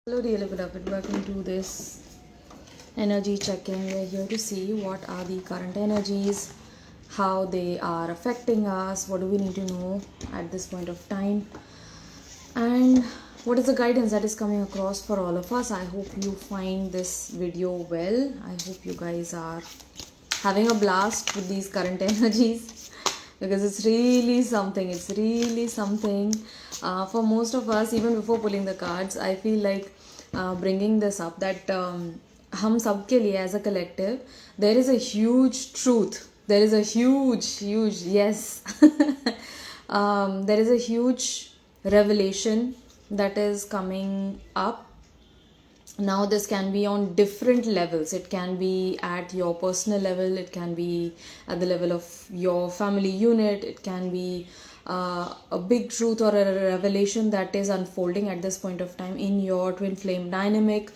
Hello dear beloved, welcome to this energy check-in. We're here to see what are the current energies, how they are affecting us, what do we need to know at this point of time, and what is the guidance that is coming across for all of us. I hope you find this video well. I hope you guys are having a blast with these current energies because it's really something. For most of us, even before pulling the cards, I feel like bringing this up that hum sab ke liye as a collective, there is a huge truth. There is a huge yes. There is a huge revelation that is coming up. Now this can be on different levels. It can be at your personal level, it can be at the level of your family unit, it can be a big truth or a revelation that is unfolding at this point of time in your twin flame dynamic.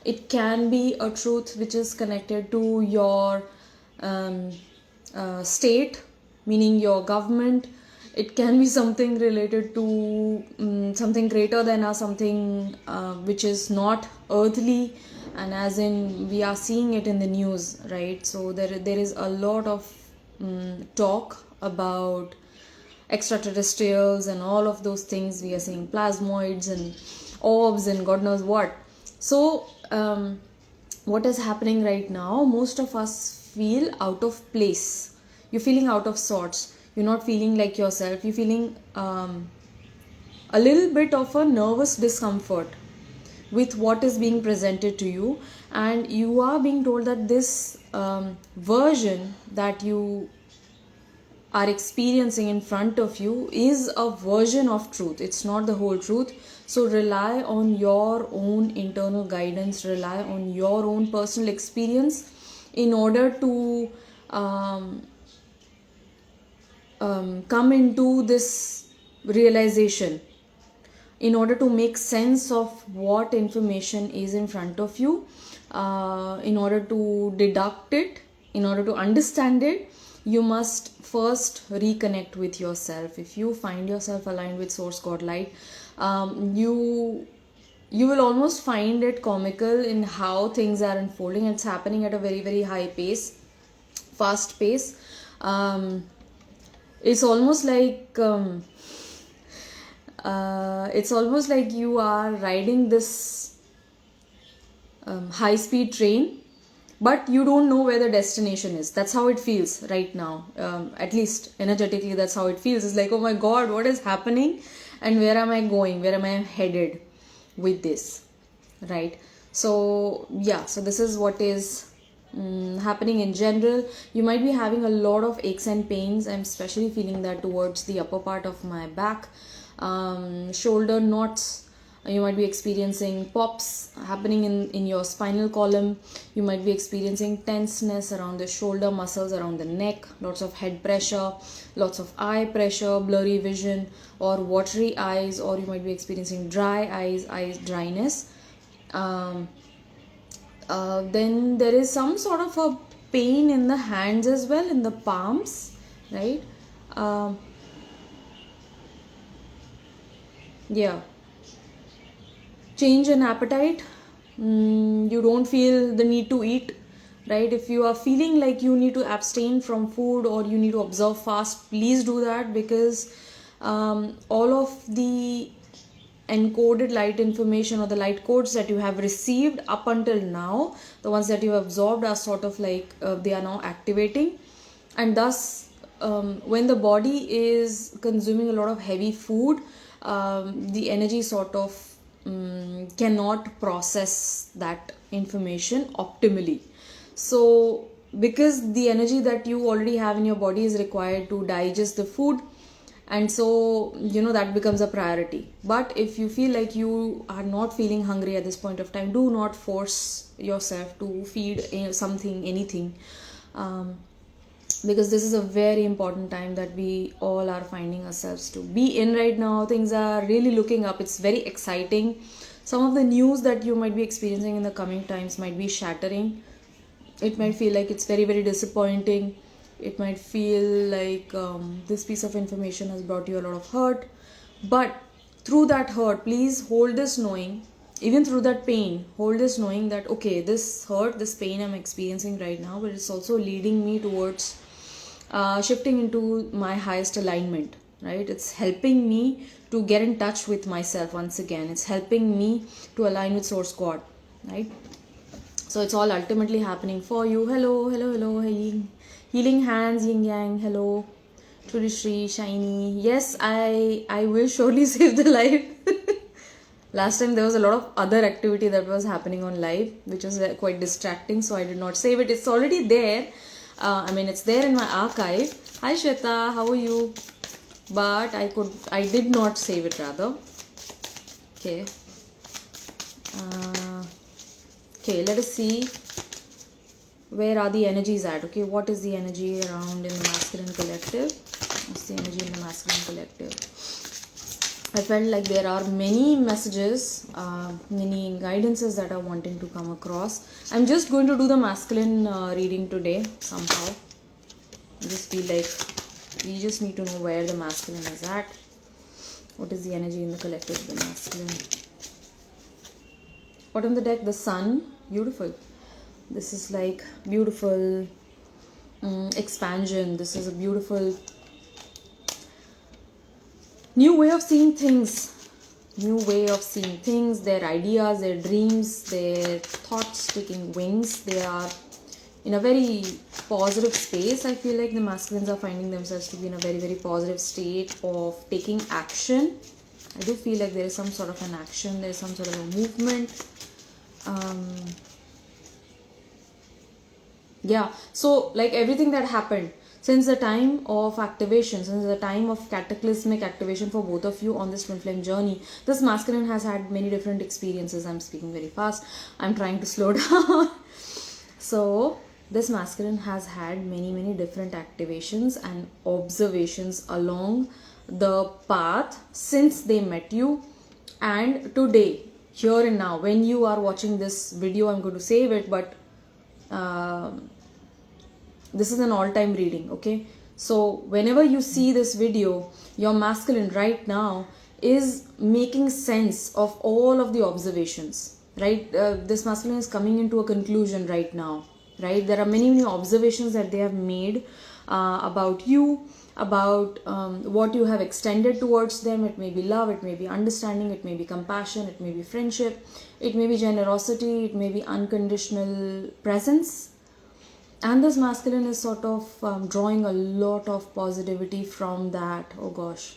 It can be a truth which is connected to your state, meaning your government. It can be something related to something greater than us, something which is not earthly, and as in we are seeing it in the news, right? So there is a lot of talk about extraterrestrials and all of those things. We are seeing plasmoids and orbs and God knows what. So what is happening right now, most of us feel out of place. You're feeling out of sorts. You're not feeling like yourself. You're feeling a little bit of a nervous discomfort with what is being presented to you, and you are being told that this version that you are experiencing in front of you is a version of truth. It's not the whole truth. So rely on your own internal guidance, rely on your own personal experience in order to come into this realization, in order to make sense of what information is in front of you, in order to deduct it, in order to understand it. You must first reconnect with yourself. If you find yourself aligned with source god light, you will almost find it comical in how things are unfolding. It's happening at a very high pace, fast pace. It's almost like you are riding this high speed train, but you don't know where the destination is. That's how it feels right now. At least energetically, that's how it feels. It's like, oh my god, what is happening, and where am I going, where am I headed with this, right? So yeah, so this is what is happening in general. You might be having a lot of aches and pains. I'm especially feeling that towards the upper part of my back, shoulder knots. You might be experiencing pops happening in your spinal column. You might be experiencing tenseness around the shoulder muscles, around the neck, lots of head pressure, lots of eye pressure, blurry vision or watery eyes, or you might be experiencing dry eyes dryness. Then there is some sort of a pain in the hands as well, in the palms, right? Yeah, change in appetite. You don't feel the need to eat, right? If you are feeling like you need to abstain from food or you need to observe fast, please do that, because all of the encoded light information or the light codes that you have received up until now, the ones that you have absorbed, are sort of like they are now activating, and thus when the body is consuming a lot of heavy food, the energy sort of cannot process that information optimally. So because the energy that you already have in your body is required to digest the food, and so that becomes a priority. But if you feel like you are not feeling hungry at this point of time, do not force yourself to feed anything, because this is a very important time that we all are finding ourselves to be in right now. Things are really looking up. It's very exciting. Some of the news that you might be experiencing in the coming times might be shattering. It might feel like it's very disappointing. It might feel like this piece of information has brought you a lot of hurt, but through that hurt, please hold this knowing even through that pain, hold this knowing that, okay, this hurt, this pain I'm experiencing right now, but it's also leading me towards shifting into my highest alignment, right? It's helping me to get in touch with myself once again. It's helping me to align with Source God, right? So it's all ultimately happening for you. Hello, hello, hello, healing hands, yin yang, hello. Shri, shiny. Yes, I will surely save the life. Last time there was a lot of other activity that was happening on live, which was quite distracting, so I did not save it. It's already there. It's there in my archive. Hi Shweta, how are you? But I did not save it rather. Okay. Okay, let us see where are the energies at. Okay, what is the energy around in the masculine collective? What's the energy in the masculine collective? I felt like there are many messages, many guidances that are wanting to come across. I'm just going to do the masculine reading today somehow. I just feel like we just need to know where the masculine is at. What is the energy in the collective of the masculine? What on the deck? The sun. Beautiful. This is like beautiful expansion. This is a beautiful new way of seeing things. New way of seeing things, their ideas, their dreams, their thoughts taking wings. They are in a very positive space. I feel like the masculines are finding themselves to be in a very, very positive state of taking action. I do feel like there is some sort of an action, there is some sort of a movement. Yeah, so like everything that happened since the time of activation, since the time of cataclysmic activation for both of you on this twin flame journey, this masculine has had many different experiences. I'm speaking very fast. I'm trying to slow down. So this masculine has had many, many different activations and observations along the path since they met you. And today, here and now, when you are watching this video, I'm going to save it, but this is an all-time reading, okay? So whenever you see this video, your masculine right now is making sense of all of the observations, right? This masculine is coming into a conclusion right now, right? There are many, many observations that they have made about you, about what you have extended towards them. It may be love, it may be understanding, it may be compassion, it may be friendship, it may be generosity, it may be unconditional presence. And this masculine is sort of drawing a lot of positivity from that. Oh gosh.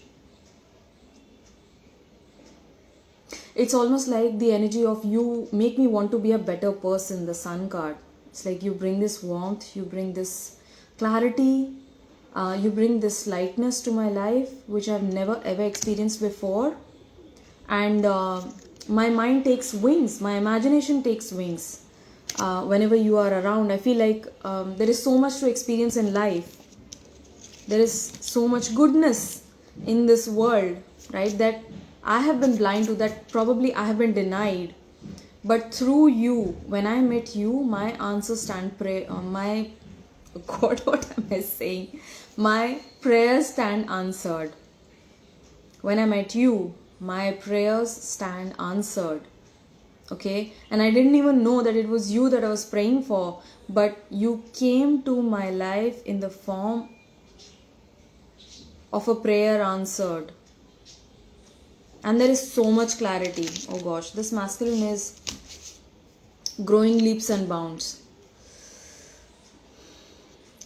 It's almost like the energy of you make me want to be a better person, the sun card. It's like you bring this warmth, you bring this clarity, you bring this lightness to my life, which I've never ever experienced before. And my mind takes wings, my imagination takes wings. Whenever you are around, I feel like there is so much to experience in life. There is so much goodness in this world, right, that I have been blind to, that probably I have been denied. But through you, when I met you, my answers stand my God, what am I saying? My prayers stand answered. When I met you, my prayers stand answered. Okay, and I didn't even know that it was you that I was praying for, but you came to my life in the form of a prayer answered. And there is so much clarity. Oh gosh, this masculine is growing leaps and bounds.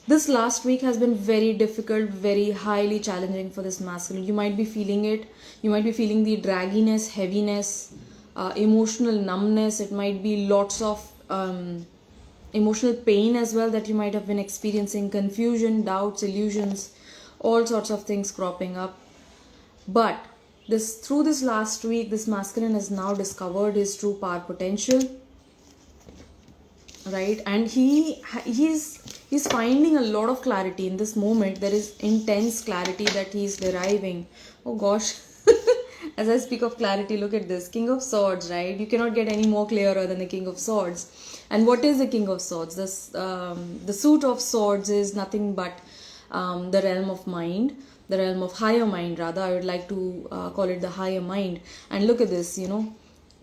This last week has been very difficult, very highly challenging for this masculine. You might be feeling it. You might be feeling the dragginess, heaviness, emotional numbness. It might be lots of emotional pain as well that you might have been experiencing, confusion, doubts, illusions, all sorts of things cropping up. But through this last week, this masculine has now discovered his true power potential, right? And he's finding a lot of clarity in this moment. There is intense clarity that he's deriving. Oh gosh. As I speak of clarity, look at this. King of Swords, right? You cannot get any more clearer than the King of Swords. And what is the King of Swords? The suit of swords is nothing but the realm of mind, the realm of higher mind rather. I would like to call it the higher mind. And look at this,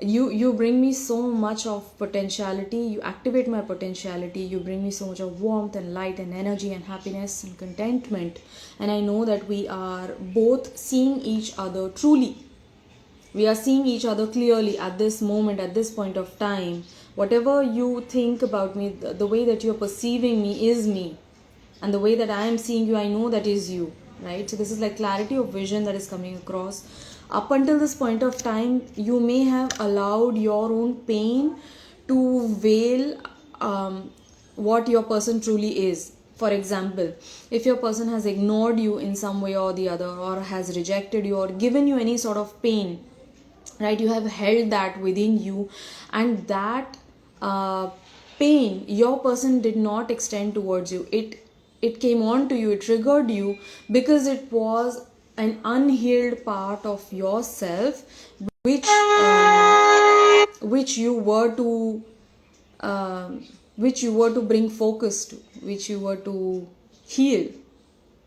you bring me so much of potentiality, you activate my potentiality, you bring me so much of warmth and light and energy and happiness and contentment. And I know that we are both seeing each other truly. We are seeing each other clearly at this moment, at this point of time. Whatever you think about me, the way that you're perceiving me is me. And the way that I am seeing you, I know that is you, right? So this is like clarity of vision that is coming across. Up until this point of time, you may have allowed your own pain to veil what your person truly is. For example, if your person has ignored you in some way or the other, or has rejected you, or given you any sort of pain, right, you have held that within you, and that pain your person did not extend towards you. It came on to you, it triggered you, because it was an unhealed part of yourself, which you were to which you were to bring focus to, which you were to heal,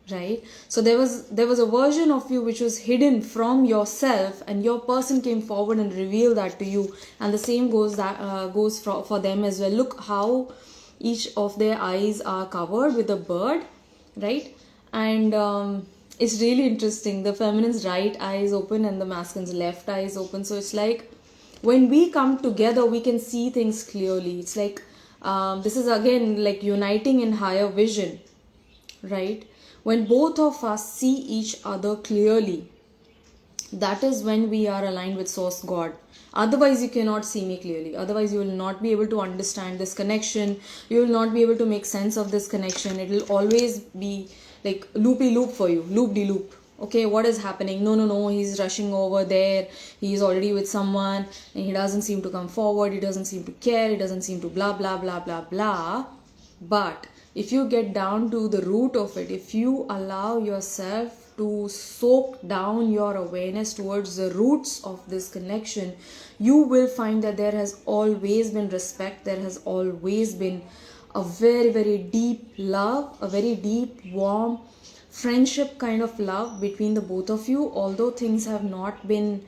right? So there was a version of you which was hidden from yourself, and your person came forward and revealed that to you. And the same goes for them as well. Look how each of their eyes are covered with a bird, right? And it's really interesting. The feminine's right eye is open and the masculine's left eye is open. So it's like when we come together, we can see things clearly. It's like this is again like uniting in higher vision, right? When both of us see each other clearly, that is when we are aligned with Source God. Otherwise, you cannot see me clearly. Otherwise, you will not be able to understand this connection. You will not be able to make sense of this connection. It will always be like loopy loop for you, loop de loop. Okay, what is happening? No, he's rushing over there. He's already with someone and he doesn't seem to come forward. He doesn't seem to care. He doesn't seem to blah, blah, blah, blah, blah. But if you get down to the root of it, if you allow yourself to soak down your awareness towards the roots of this connection, you will find that there has always been respect. There has always been a very, very deep love, a very deep, warm friendship kind of love between the both of you. Although things have not been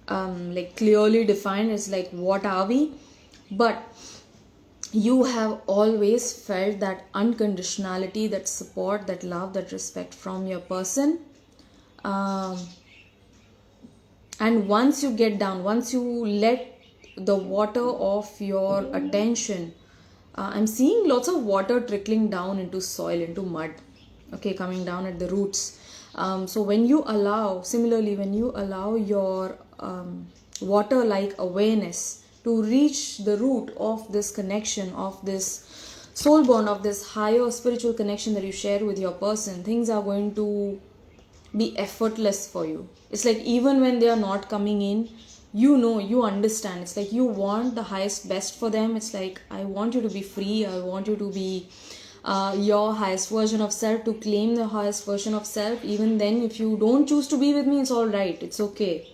like clearly defined, it's like what are we? But you have always felt that unconditionality, that support, that love, that respect from your person. And once you get down, once you let the water of your attention, I'm seeing lots of water trickling down into soil, into mud, okay, coming down at the roots. So when you allow, similarly, when you allow your water-like awareness to reach the root of this connection, of this soul bond, of this higher spiritual connection that you share with your person, things are going to be effortless for you. It's like even when they are not coming in, you know, you understand. It's like you want the highest best for them. It's like, I want you to be free. I want you to be your highest version of self, to claim the highest version of self. Even then, if you don't choose to be with me, it's all right. It's okay.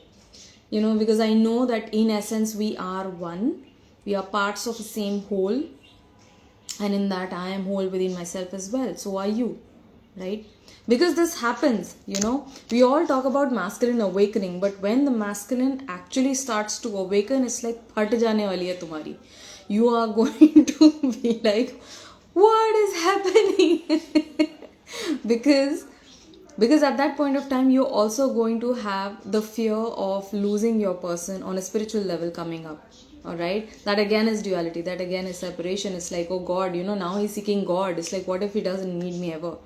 You know, because I know that in essence we are one. We are parts of the same whole. And in that I am whole within myself as well. So are you, right? Because this happens, you know, we all talk about masculine awakening, but when the masculine actually starts to awaken, it's like phat jane wali hai tumhari. You are going to be like, what is happening? because at that point of time, you're also going to have the fear of losing your person on a spiritual level coming up. All right, that again is duality, that again is separation. It's like, oh God, you know, now he's seeking God. It's like, what if he doesn't need me ever?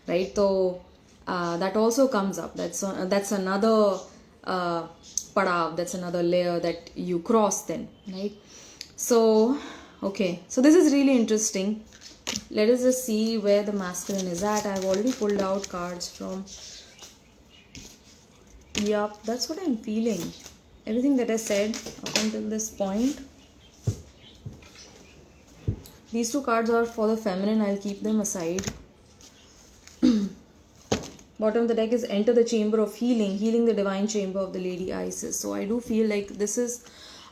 Right? So that also comes up. That's another padav, that's another layer that you cross then, right? So okay, so this is really interesting. Let us just see where the masculine is at. I've already pulled out cards from, yup, that's what I'm feeling. Everything that I said up until this point. These two cards are for the feminine. I'll keep them aside. Bottom of the deck is Enter the Chamber of Healing, healing the divine chamber of the Lady Isis. So I do feel like this is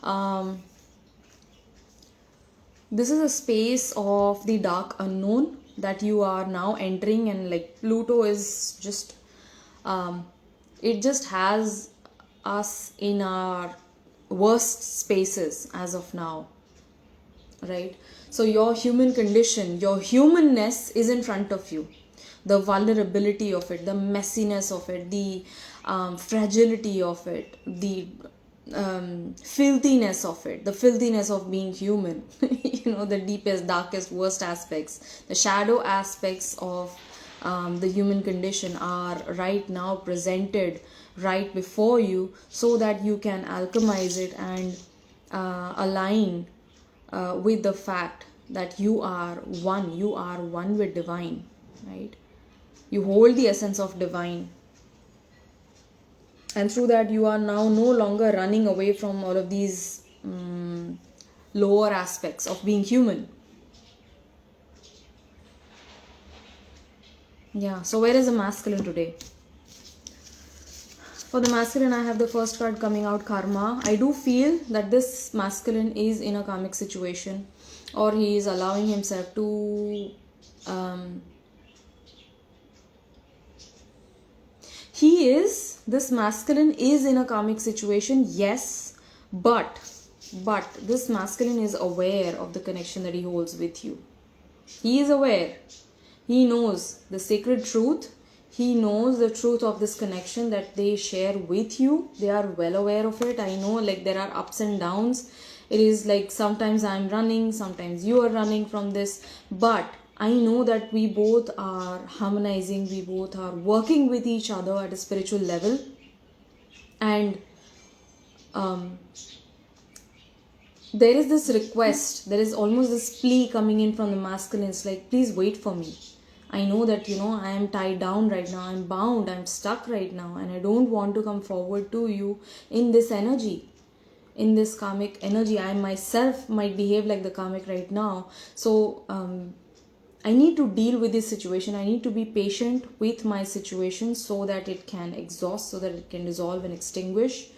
a space of the dark unknown that you are now entering, and like Pluto is just it just has us in our worst spaces as of now, right? So your human condition, your humanness is in front of you. The vulnerability of it, the messiness of it, the fragility of it, the filthiness of it, the filthiness of being human, the deepest, darkest, worst aspects, the shadow aspects of the human condition are right now presented right before you, so that you can alchemize it and align with the fact that you are one with divine, right? You hold the essence of divine, and through that you are now no longer running away from all of these lower aspects of being human. Yeah, so where is the masculine today? For the masculine, I have the first card coming out, karma. I do feel that this masculine is in a karmic situation, or he is allowing himself to this masculine is in a karmic situation, yes, but this masculine is aware of the connection that he holds with you. He is aware. He knows the sacred truth. He knows the truth of this connection that they share with you. They are well aware of it. I know, like, there are ups and downs. It is like sometimes I'm running, sometimes you are running from this, but I know that we both are harmonizing, we both are working with each other at a spiritual level, and there is this request, there is almost this plea coming in from the masculine. It's like, please wait for me. I know that, I am tied down right now, I'm bound, I'm stuck right now, and I don't want to come forward to you in this energy, in this karmic energy. I myself might behave like the karmic right now. So I need to deal with this situation. I need to be patient with my situation so that it can exhaust, so that it can dissolve and extinguish.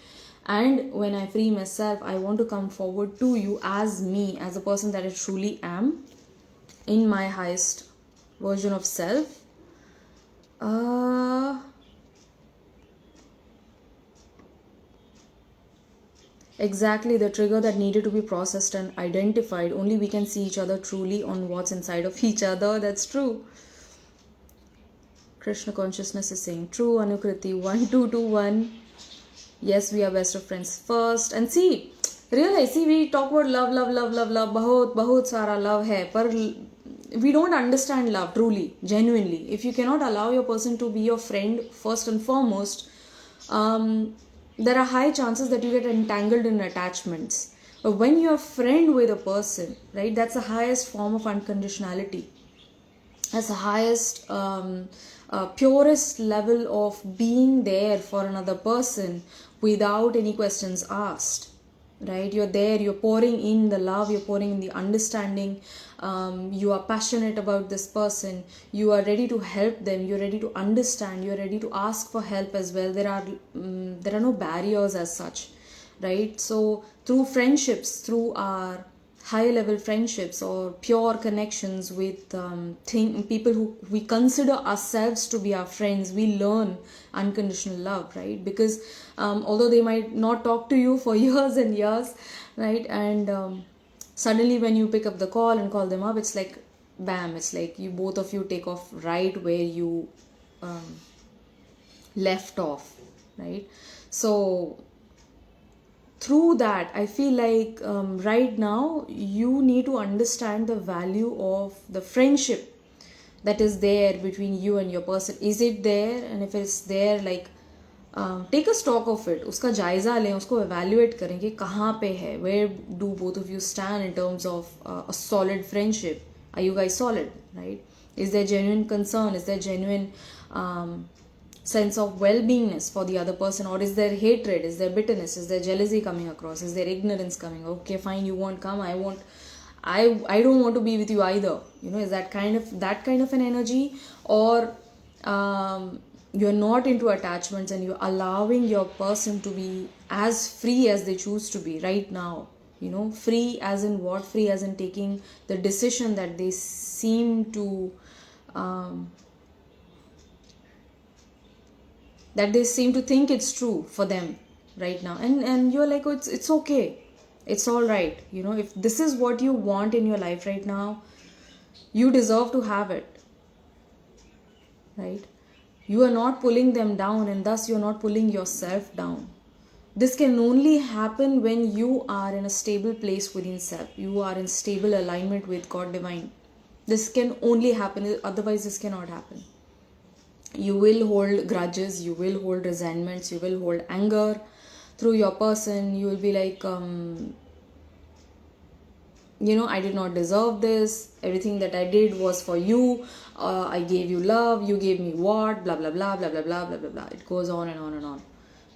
And when I free myself, I want to come forward to you as me, as a person that I truly am, in my highest version of self. Exactly the trigger that needed to be processed and identified. Only we can see each other truly on what's inside of each other. That's true. Krishna consciousness is saying true. Anukriti 1221. Yes, we are best of friends first. And see, realize, we talk about love, bahut sara love hai, par we don't understand love truly, genuinely. If you cannot allow your person to be your friend first and foremost, there are high chances that you get entangled in attachments. But when you're a friend with a person, right, that's the highest form of unconditionality. That's the highest, purest level of being there for another person without any questions asked, right? You're there, you're pouring in the love, you're pouring in the understanding, you are passionate about this person, you are ready to help them, you're ready to understand, you're ready to ask for help as well. There are no barriers as such, right? So through friendships, through our high level friendships or pure connections with people who we consider ourselves to be our friends, we learn unconditional love, right? Because although they might not talk to you for years and years, right, and suddenly when you pick up the call and call them up, it's like bam, it's like you both of you take off right where you left off, right? So through that, I feel like right now you need to understand the value of the friendship that is there between you and your person. Is it there? And if it's there, like take a stock of it. उसका जायजा लें, उसको evaluate करें कि कहाँ पे है. Where do both of you stand in terms of a solid friendship? Are you guys solid, right? Is there genuine concern? Is there genuine sense of well-beingness for the other person, or is there hatred, is there bitterness, is there jealousy coming across, is there ignorance coming? Okay, fine, you won't come, I don't want to be with you either, is that kind of an energy? Or you're not into attachments and you're allowing your person to be as free as they choose to be right now. Free as in what? Free as in taking the decision that they seem to think it's true for them, right now, and you're like, oh, it's okay, it's all right. If this is what you want in your life right now, you deserve to have it, right? You are not pulling them down, and thus you're not pulling yourself down. This can only happen when you are in a stable place within self. You are in stable alignment with God divine. This can only happen, otherwise this cannot happen. You will hold grudges, you will hold resentments, you will hold anger through your person. You will be like, I did not deserve this. Everything that I did was for you. I gave you love, you gave me what, blah blah blah blah blah blah blah blah blah. It goes on and on and on,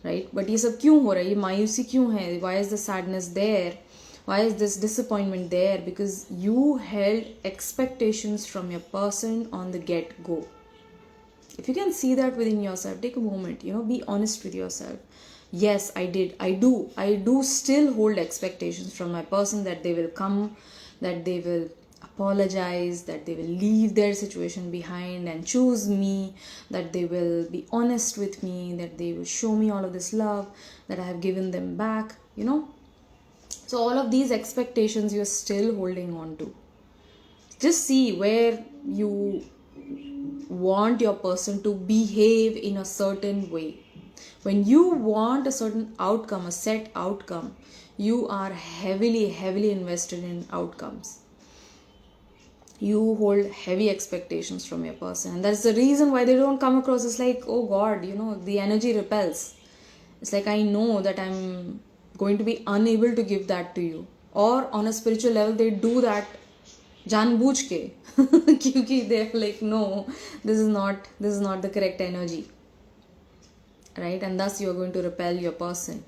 right? But ये सब क्यों हो रहा है? ये मायूसी क्यों है? Why is the sadness there? Why is this disappointment there? Because you held expectations from your person on the get-go. If you can see that within yourself, take a moment, be honest with yourself. Yes, I do still hold expectations from my person, that they will come, that they will apologize, that they will leave their situation behind and choose me, that they will be honest with me, that they will show me all of this love that I have given them back. So all of these expectations you're still holding on to. Just see where you want your person to behave in a certain way. When you want a certain outcome, a set outcome, you are heavily invested in outcomes. You hold heavy expectations from your person, and that's the reason why they don't come across. It's like, oh God, the energy repels. It's like, I know that I'm going to be unable to give that to you. Or on a spiritual level, they do that जानबूझ के क्योंकि they're like, no, this is not the correct energy, right? And thus you are going to repel your person.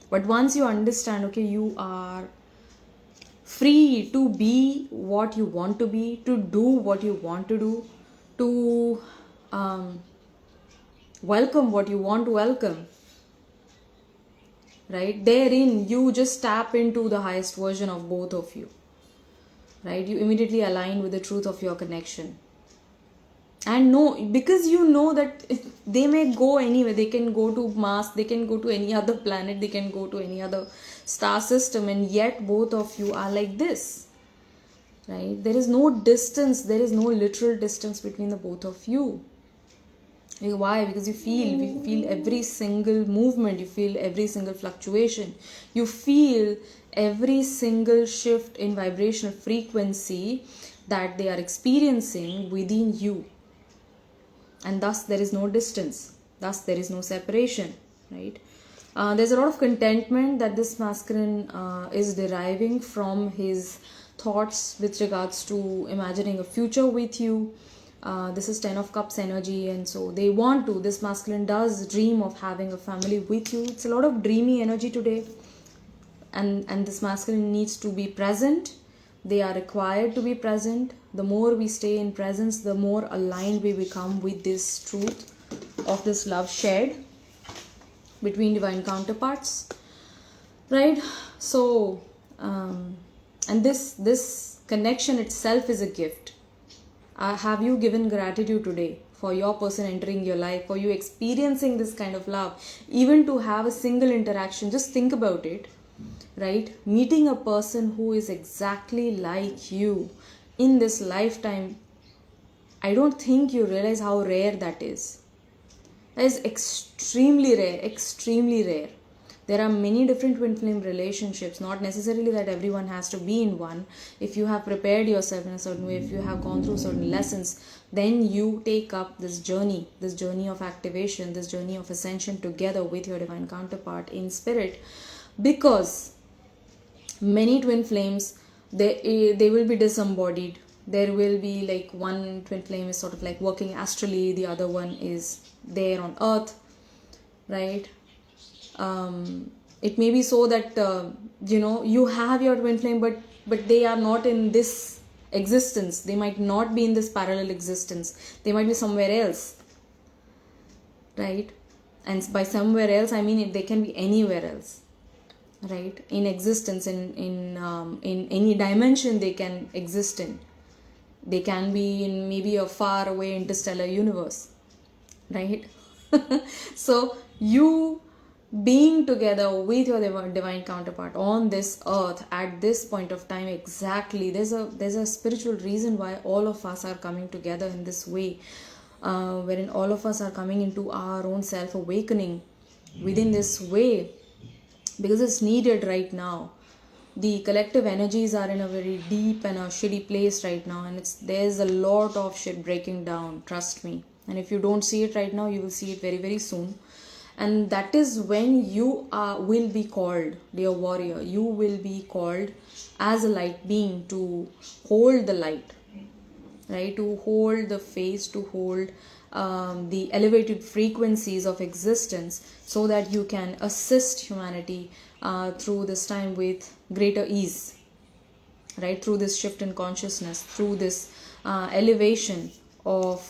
But once you understand, okay, you are free to be what you want to be, to do what you want to do, to welcome what you want to welcome, right? Therein you just tap into the highest version of both of you, right? You immediately align with the truth of your connection. And because you know that they may go anywhere. They can go to Mars, they can go to any other planet, they can go to any other star system, and yet both of you are like this, right? There is no distance, there is no literal distance between the both of you. Why? Because you feel every single movement, you feel every single fluctuation, you feel every single shift in vibrational frequency that they are experiencing within you. And thus there is no distance, thus there is no separation, right? There's a lot of contentment that this masculine is deriving from his thoughts with regards to imagining a future with you. This is 10 of Cups energy, and so this masculine does dream of having a family with you. It's a lot of dreamy energy today, and this masculine needs to be present. They are required to be present. The more we stay in presence, the more aligned we become with this truth of this love shared between divine counterparts, right? So and this connection itself is a gift. Have you given gratitude today for your person entering your life, for you experiencing this kind of love? Even to have a single interaction, just think about it, right? Meeting a person who is exactly like you in this lifetime, I don't think you realize how rare that is. That is extremely rare. There are many different twin flame relationships, not necessarily that everyone has to be in one. If you have prepared yourself in a certain way, if you have gone through certain lessons, then you take up this journey of activation, this journey of ascension together with your divine counterpart in spirit. Because many twin flames, they will be disembodied. There will be like one twin flame is sort of like working astrally, the other one is there on earth, right? It may be so that you have your twin flame, but they are not in this existence. They might not be in this parallel existence. They might be somewhere else, right? And by somewhere else, I mean they can be anywhere else, right? In existence, in any dimension they can exist in. They can be in maybe a far away interstellar universe, right? So you being together with your divine counterpart on this earth at this point of time. Exactly, there's a spiritual reason why all of us are coming together in this way, wherein all of us are coming into our own self awakening within this way, because it's needed right now. The collective energies are in a very deep and a shitty place right now, and there's a lot of shit breaking down, trust me. And if you don't see it right now, you will see it very, very soon. And that is when you will be called, dear warrior, you will be called as a light being to hold the light, right? To hold the face, to hold the elevated frequencies of existence, so that you can assist humanity through this time with greater ease, right? Through this shift in consciousness, through this elevation of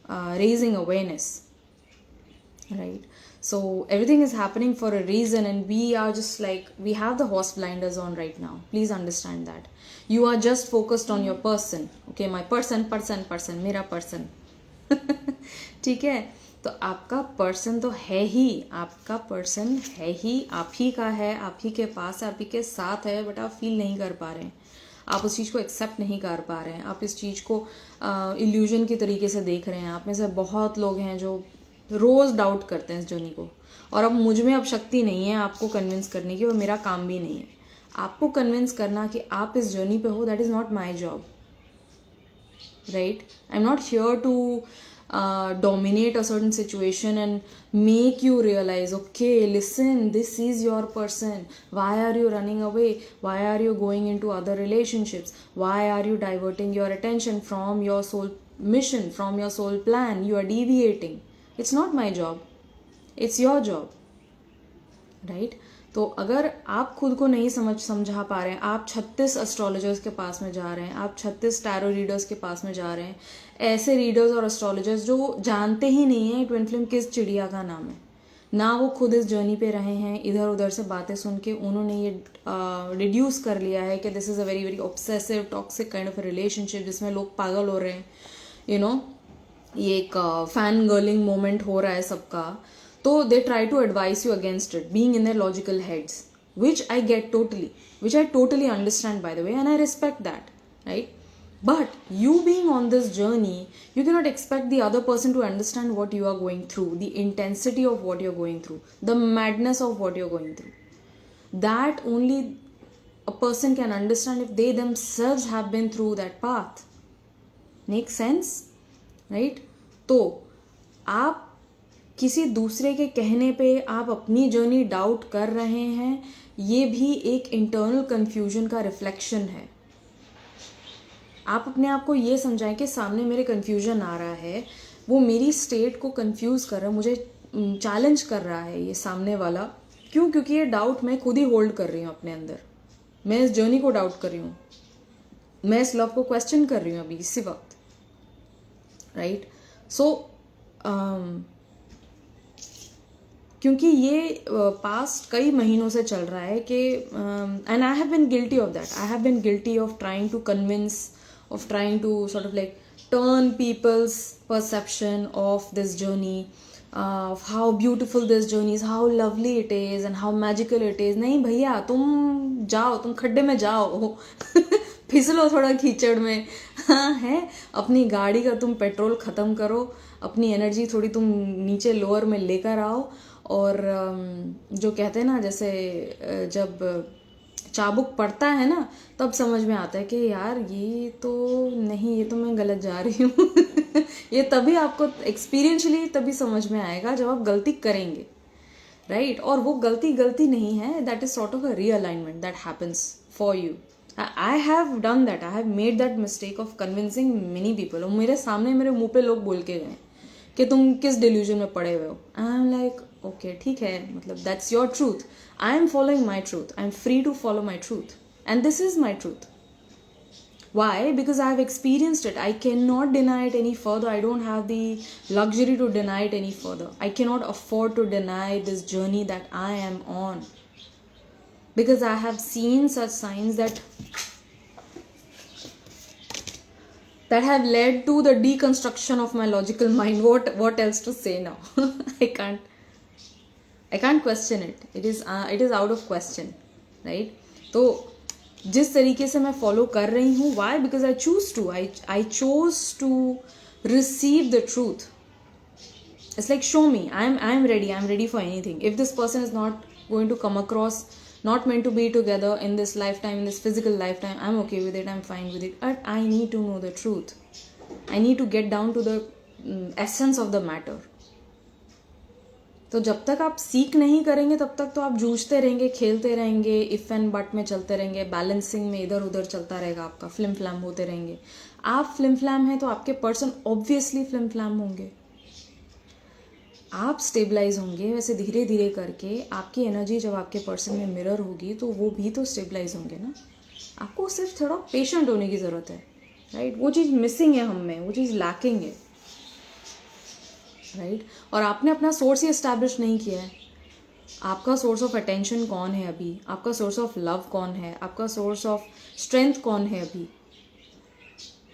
raising awareness, right? So everything is happening for a reason, and we are just like, we have the horse blinders on right now. Please understand that. You are just focused on your person. Okay, my person, मेरा person. ठीक है, तो आपका person तो है ही, आपका person है ही, आप ही का है, आप ही के पास है, आप ही के साथ है, बट आप फील नहीं कर पा रहे हैं, आप उस चीज़ को एक्सेप्ट नहीं कर पा रहे हैं, आप इस चीज़ को इल्यूजन की तरीके से देख रहे हैं. आप में से बहुत लोग हैं जो रोज़ डाउट करते हैं इस जर्नी को, और अब मुझ में अब शक्ति नहीं है आपको कन्विंस करने की, और मेरा काम भी नहीं है आपको कन्विंस करना कि आप इस जर्नी पे हो. That is not my job, right? I am not here to dominate a certain situation and make you realize, okay, listen, this is your person. Why are you running away? Why are you going into other relationships? Why are you diverting your attention from your soul mission, from your soul plan? You are deviating. It's not my job, it's your job, right? तो अगर आप खुद को नहीं समझा पा रहे हैं, आप 36 एस्ट्रोलॉजर्स के पास में जा रहे हैं, आप 36 टैरो रीडर्स के पास में जा रहे हैं, ऐसे रीडर्स और एस्ट्रोलॉजर्स जो जानते ही नहीं हैं ट्विन फ्लेम किस चिड़िया का नाम है, ना वो खुद इस जर्नी पे रहे हैं, इधर उधर से बातें सुन के उन्होंने ये रिड्यूस कर लिया है कि this is a very very obsessive toxic kind of relationship जिसमें लोग पागल हो रहे हैं, यू नो, ये एक फैन गर्लिंग मोमेंट हो रहा है सबका. So they try to advise you against it, being in their logical heads, which I get totally, which I totally understand, by the way, and I respect that, right? But you being on this journey, you cannot expect the other person to understand what you are going through, the intensity of what you're going through, the madness of what you're going through. That only a person can understand if they themselves have been through that path. Make sense? Right? तो आप किसी दूसरे के कहने पे आप अपनी journey doubt कर रहे हैं, ये भी एक इंटरनल कन्फ्यूजन का रिफ्लेक्शन है. आप अपने आप को ये समझाएं कि सामने मेरे कन्फ्यूजन आ रहा है, वो मेरी स्टेट को कन्फ्यूज कर रहा है, मुझे चैलेंज कर रहा है ये सामने वाला. क्यों? क्योंकि ये डाउट मैं खुद ही होल्ड कर रही हूँ अपने अंदर. मैं इस जर्नी को डाउट कर रही हूँ, मैं इस लव को क्वेश्चन कर रही हूँ अभी इसी वक्त, राइट? सो क्योंकि ये पास्ट कई महीनों से चल रहा है कि and I have been guilty of that. I have been guilty of trying to convince, of trying to sort of like turn people's perception of this journey, of how beautiful this journey is, how lovely it is and how magical it is. नहीं भैया, तुम जाओ, तुम खड्डे में जाओ फिसलो थोड़ा कीचड़ में, हाँ है, अपनी गाड़ी का तुम पेट्रोल ख़त्म करो, अपनी एनर्जी थोड़ी तुम नीचे लोअर में लेकर आओ. और जो कहते हैं ना, जैसे जब चाबुक पड़ता है ना, तब समझ में आता है कि यार ये तो नहीं, ये तो मैं गलत जा रही हूँ. ये तभी आपको एक्सपीरियंशली तभी समझ में आएगा जब आप गलती करेंगे, राइट? और वो गलती नहीं है, that is sort of a realignment that happens for you. I have done that, I have made that mistake of convincing many people. और मेरे सामने मेरे मुंह पे लोग बोल के गए कि तुम किस डिल्यूजन में पड़े हुए हो. आई एम लाइक ओके, ठीक है, मतलब that's your truth. I am following my truth, I am free to follow my truth, and this is my truth. Why? Because I have experienced it. I cannot deny it any further. I don't have the luxury to deny it any further. I cannot afford to deny this journey that I am on. Because I have seen such signs that have led to the deconstruction of my logical mind. What else to say now? I can't. I can't question it. It is out of question, right? तो जिस तरीके से मैं follow कर रही हूँ, why? Because I choose to. I chose to receive the truth. It's like, show me. I'm ready. I'm ready for anything. If this person is not going to come across, not meant to be together in this lifetime, in this physical lifetime, I'm okay with it. I'm fine with it. But I need to know the truth. I need to get down to the essence of the matter. तो जब तक आप सीख नहीं करेंगे तब तक तो आप जूझते रहेंगे, खेलते रहेंगे, इफ एंड बट में चलते रहेंगे, बैलेंसिंग में इधर उधर चलता रहेगा आपका, फ्लिम फ्लैम होते रहेंगे. आप फ्लिम फ्लैम हैं तो आपके पर्सन ऑब्वियसली फ्लिम फ्लैम होंगे. आप स्टेबलाइज होंगे, वैसे धीरे धीरे करके आपकी एनर्जी जब आपके पर्सन में मिरर होगी तो वो भी तो स्टेबलाइज होंगे ना. आपको सिर्फ थोड़ा पेशेंट होने की ज़रूरत है, राइट? वो चीज़ मिसिंग है हम में, वो चीज़ लैकिंग है, राइट? और आपने अपना सोर्स ही एस्टैब्लिश नहीं किया है. आपका सोर्स ऑफ अटेंशन कौन है अभी? आपका सोर्स ऑफ लव कौन है? आपका सोर्स ऑफ स्ट्रेंथ कौन है अभी?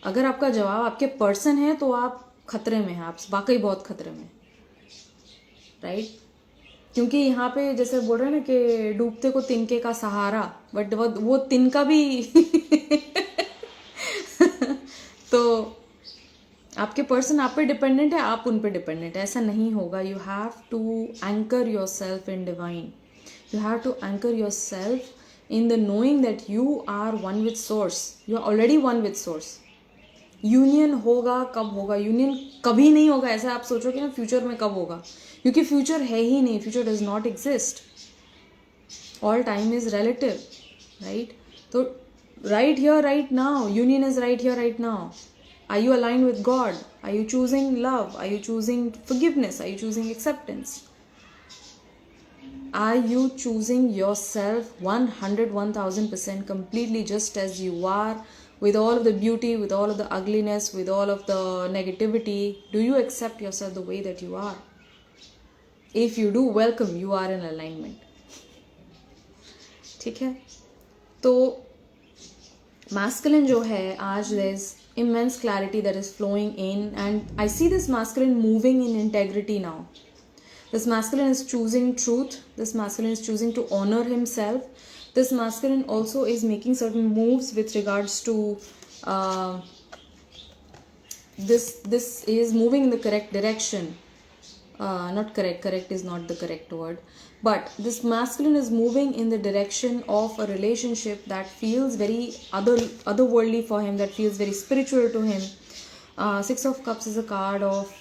अगर आपका जवाब आपके पर्सन है तो आप खतरे में हैं, आप वाकई बहुत खतरे में, राइट? क्योंकि यहाँ पे जैसे बोल रहे हैं ना कि डूबते को तिनके का सहारा, बट वो तिनका भी तो आपके पर्सन आप पे डिपेंडेंट है, आप उन पे डिपेंडेंट है, ऐसा नहीं होगा. You have to anchor yourself in divine. You have to anchor yourself in the knowing that you are one with source. You are already one with source. Union होगा कब होगा? Union कभी नहीं होगा. ऐसा आप सोचोगे ना फ्यूचर में कब होगा, क्योंकि फ्यूचर है ही नहीं. Future does not exist. All time is relative, right? तो right here right now, union is right here right now. Are you aligned with God? Are you choosing love? Are you choosing forgiveness? Are you choosing acceptance? Are you choosing yourself 100, 1000% completely just as you are, with all of the beauty, with all of the ugliness, with all of the negativity? Do you accept yourself the way that you are? If you do, welcome, you are in alignment. ठीक है? तो masculine जो है आज, there's immense clarity that is flowing in, and I see this masculine moving in integrity now. This masculine is choosing truth. This masculine is choosing to honor himself. This masculine also is making certain moves with regards to this is moving in the correct direction. Not correct is not the correct word, but this masculine is moving in the direction of a relationship that feels very otherworldly for him, that feels very spiritual to him. Six of Cups is a card of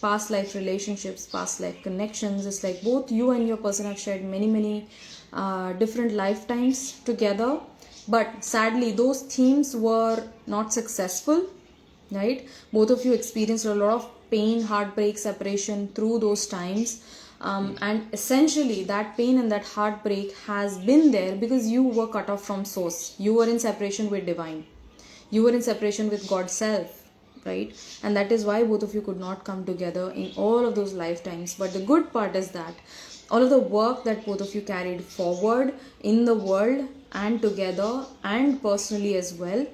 past life relationships, past life connections. It's like both you and your person have shared many different lifetimes together, but sadly those themes were not successful, right? Both of you experienced a lot of pain, heartbreak, separation through those times, and essentially that pain and that heartbreak has been there because you were cut off from source. You were in separation with divine. You were in separation with God's self, right? And that is why both of you could not come together in all of those lifetimes. But the good part is that all of the work that both of you carried forward in the world and together and personally as well,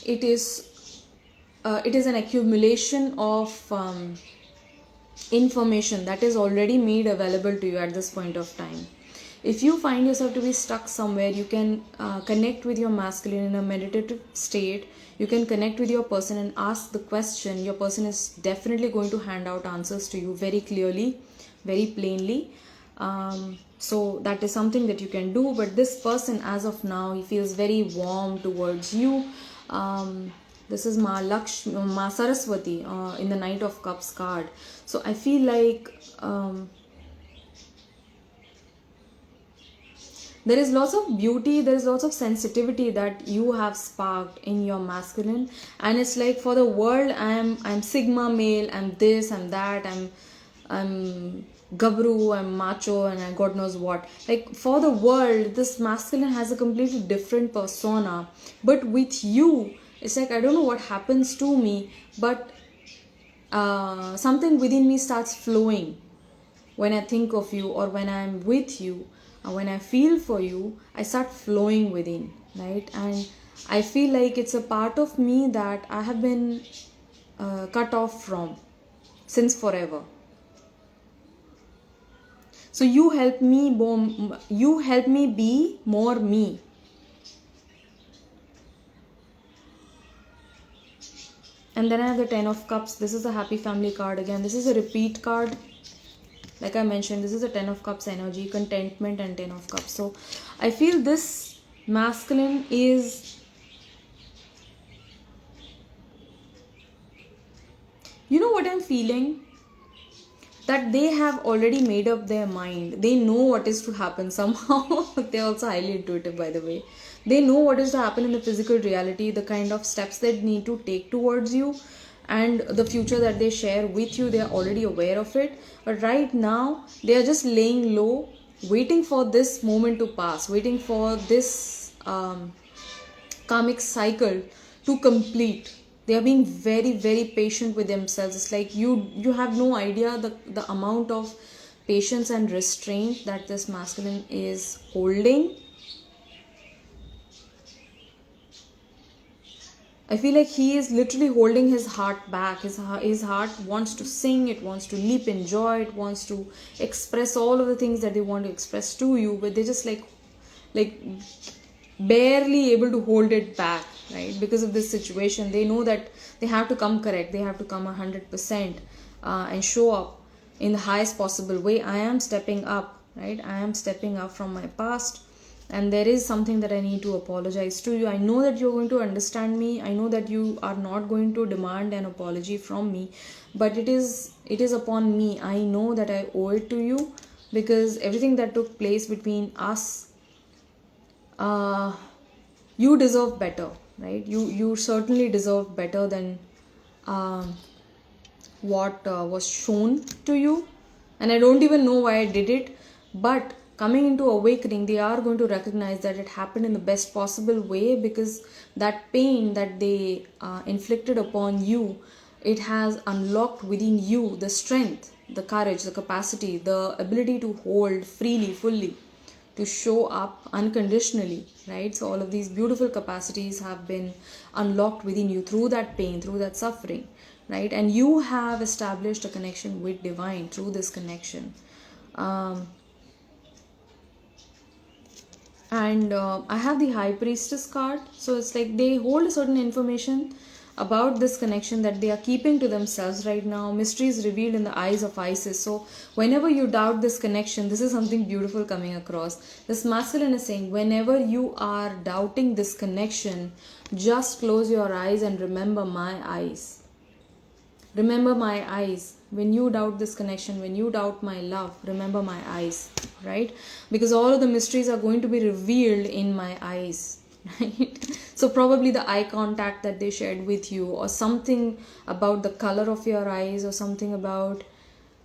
it is an accumulation of information that is already made available to you at this point of time. If you find yourself to be stuck somewhere, you can connect with your masculine in a meditative state. You can connect with your person and ask the question. Your person is definitely going to hand out answers to you very clearly, very plainly. So that is something that you can do. But this person, as of now, he feels very warm towards you. This is Ma Saraswati in the Knight of Cups card. So I feel like there is lots of beauty, there is lots of sensitivity that you have sparked in your masculine, and it's like for the world, I'm Sigma male, I'm this, I'm that, I'm gabru, I'm macho, and God knows what. Like for the world, this masculine has a completely different persona, but with you, it's like I don't know what happens to me, but something within me starts flowing when I think of you, or when I'm with you, when I feel for you, I start flowing within, right? And I feel like it's a part of me that I have been cut off from since forever. So you help me be more me. And then I have the 10 of Cups. This is a happy family card again. This is a repeat card. Like I mentioned, this is a 10 of Cups energy, contentment and 10 of Cups. So I feel this masculine is, you know what I'm feeling? That they have already made up their mind. They know what is to happen somehow. They're also highly intuitive, by the way. They know what is to happen in the physical reality, the kind of steps they need to take towards you, and the future that they share with you. They are already aware of it. But right now, they are just laying low, waiting for this moment to pass, waiting for this karmic cycle to complete. They are being very, very patient with themselves. It's like you have no idea the amount of patience and restraint that this masculine is holding. I feel like he is literally holding his heart back. His heart wants to sing, it wants to leap in joy, it wants to express all of the things that they want to express to you, but they just like barely able to hold it back, right? Because of this situation, they know that they have to come correct, they have to come 100% and show up in the highest possible way. I am stepping up, right? I am stepping up from my past, and there is something that I need to apologize to you. I know that you're going to understand me. I know that you are not going to demand an apology from me, but it is upon me. I know that I owe it to you, because everything that took place between us, you deserve better, right? You certainly deserve better than what was shown to you. And I don't even know why I did it, but coming into awakening, they are going to recognize that it happened in the best possible way, because that pain that they inflicted upon you, it has unlocked within you the strength, the courage, the capacity, the ability to hold freely, fully, to show up unconditionally, right? So all of these beautiful capacities have been unlocked within you through that pain, through that suffering, right? And you have established a connection with divine through this connection. And I have the High Priestess card. So it's like they hold a certain information about this connection that they are keeping to themselves right now. Mysteries revealed in the eyes of Isis. So whenever you doubt this connection, this is something beautiful coming across. This masculine is saying, whenever you are doubting this connection, just close your eyes and remember my eyes. Remember my eyes. When you doubt this connection, when you doubt my love, remember my eyes, right? Because all of the mysteries are going to be revealed in my eyes, right? So probably the eye contact that they shared with you, or something about the color of your eyes, or something about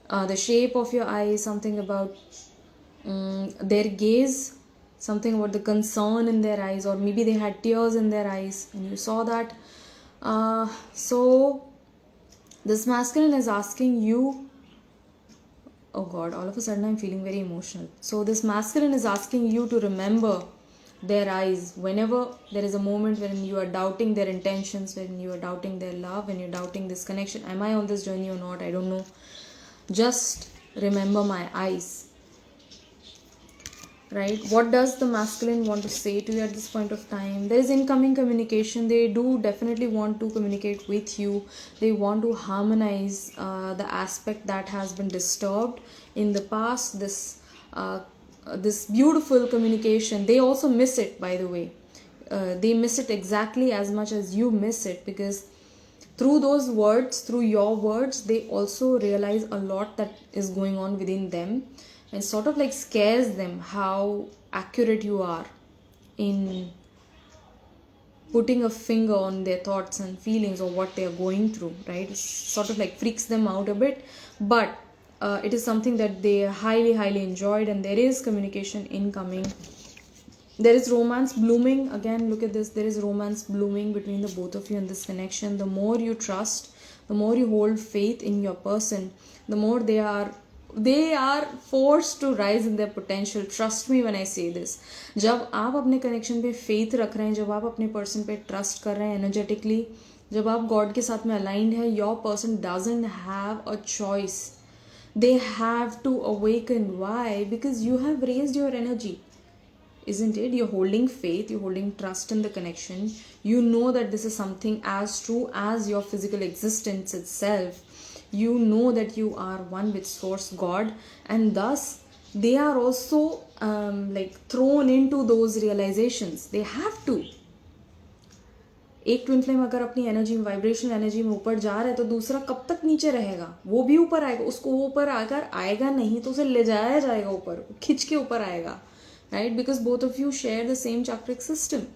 the shape of your eyes, something about their gaze, something about the concern in their eyes, or maybe they had tears in their eyes and you saw that. So this masculine is asking you, oh God, all of a sudden I'm feeling very emotional. So this masculine is asking you to remember their eyes whenever there is a moment when you are doubting their intentions, when you are doubting their love, when you're doubting this connection. Am I on this journey or not? I don't know. Just remember my eyes. Right? What does the masculine want to say to you at this point of time? There is incoming communication. They do definitely want to communicate with you. They want to harmonize the aspect that has been disturbed in the past. This beautiful communication. They also miss it, by the way. They miss it exactly as much as you miss it, because through those words, through your words, they also realize a lot that is going on within them. And sort of like scares them how accurate you are in putting a finger on their thoughts and feelings or what they are going through, right? It sort of like freaks them out a bit, but it is something that they highly, highly enjoyed, and there is communication incoming. There is romance blooming. Again, look at this. There is romance blooming between the both of you in this connection. The more you trust, the more you hold faith in your person, the more they are forced to rise in their potential. Trust me when I say this. जब आप अपने connection पे faith रख रहे हैं, जब आप अपने पर्सन पे ट्रस्ट कर रहे हैं एनर्जेटिकली, जब आप गॉड के साथ में अलाइंड है, your person doesn't have a choice. they have to awaken. Why? Because you have raised your energy, isn't it? You're holding faith, you're holding trust in the connection. You know that this is something as true as your physical existence itself. You know that you are one with Source God, and thus they are also thrown into those realizations. They have to. एक twin flame अगर अपनी energy में, vibrational energy में ऊपर जा रहा है, तो दूसरा कब तक नीचे रहेगा? वो भी ऊपर आएगा. उसको वो ऊपर अगर आएगा नहीं तो उसे ले जाया जाएगा ऊपर, खिंच के ऊपर आएगा, right? Because both of you share the same chakric system,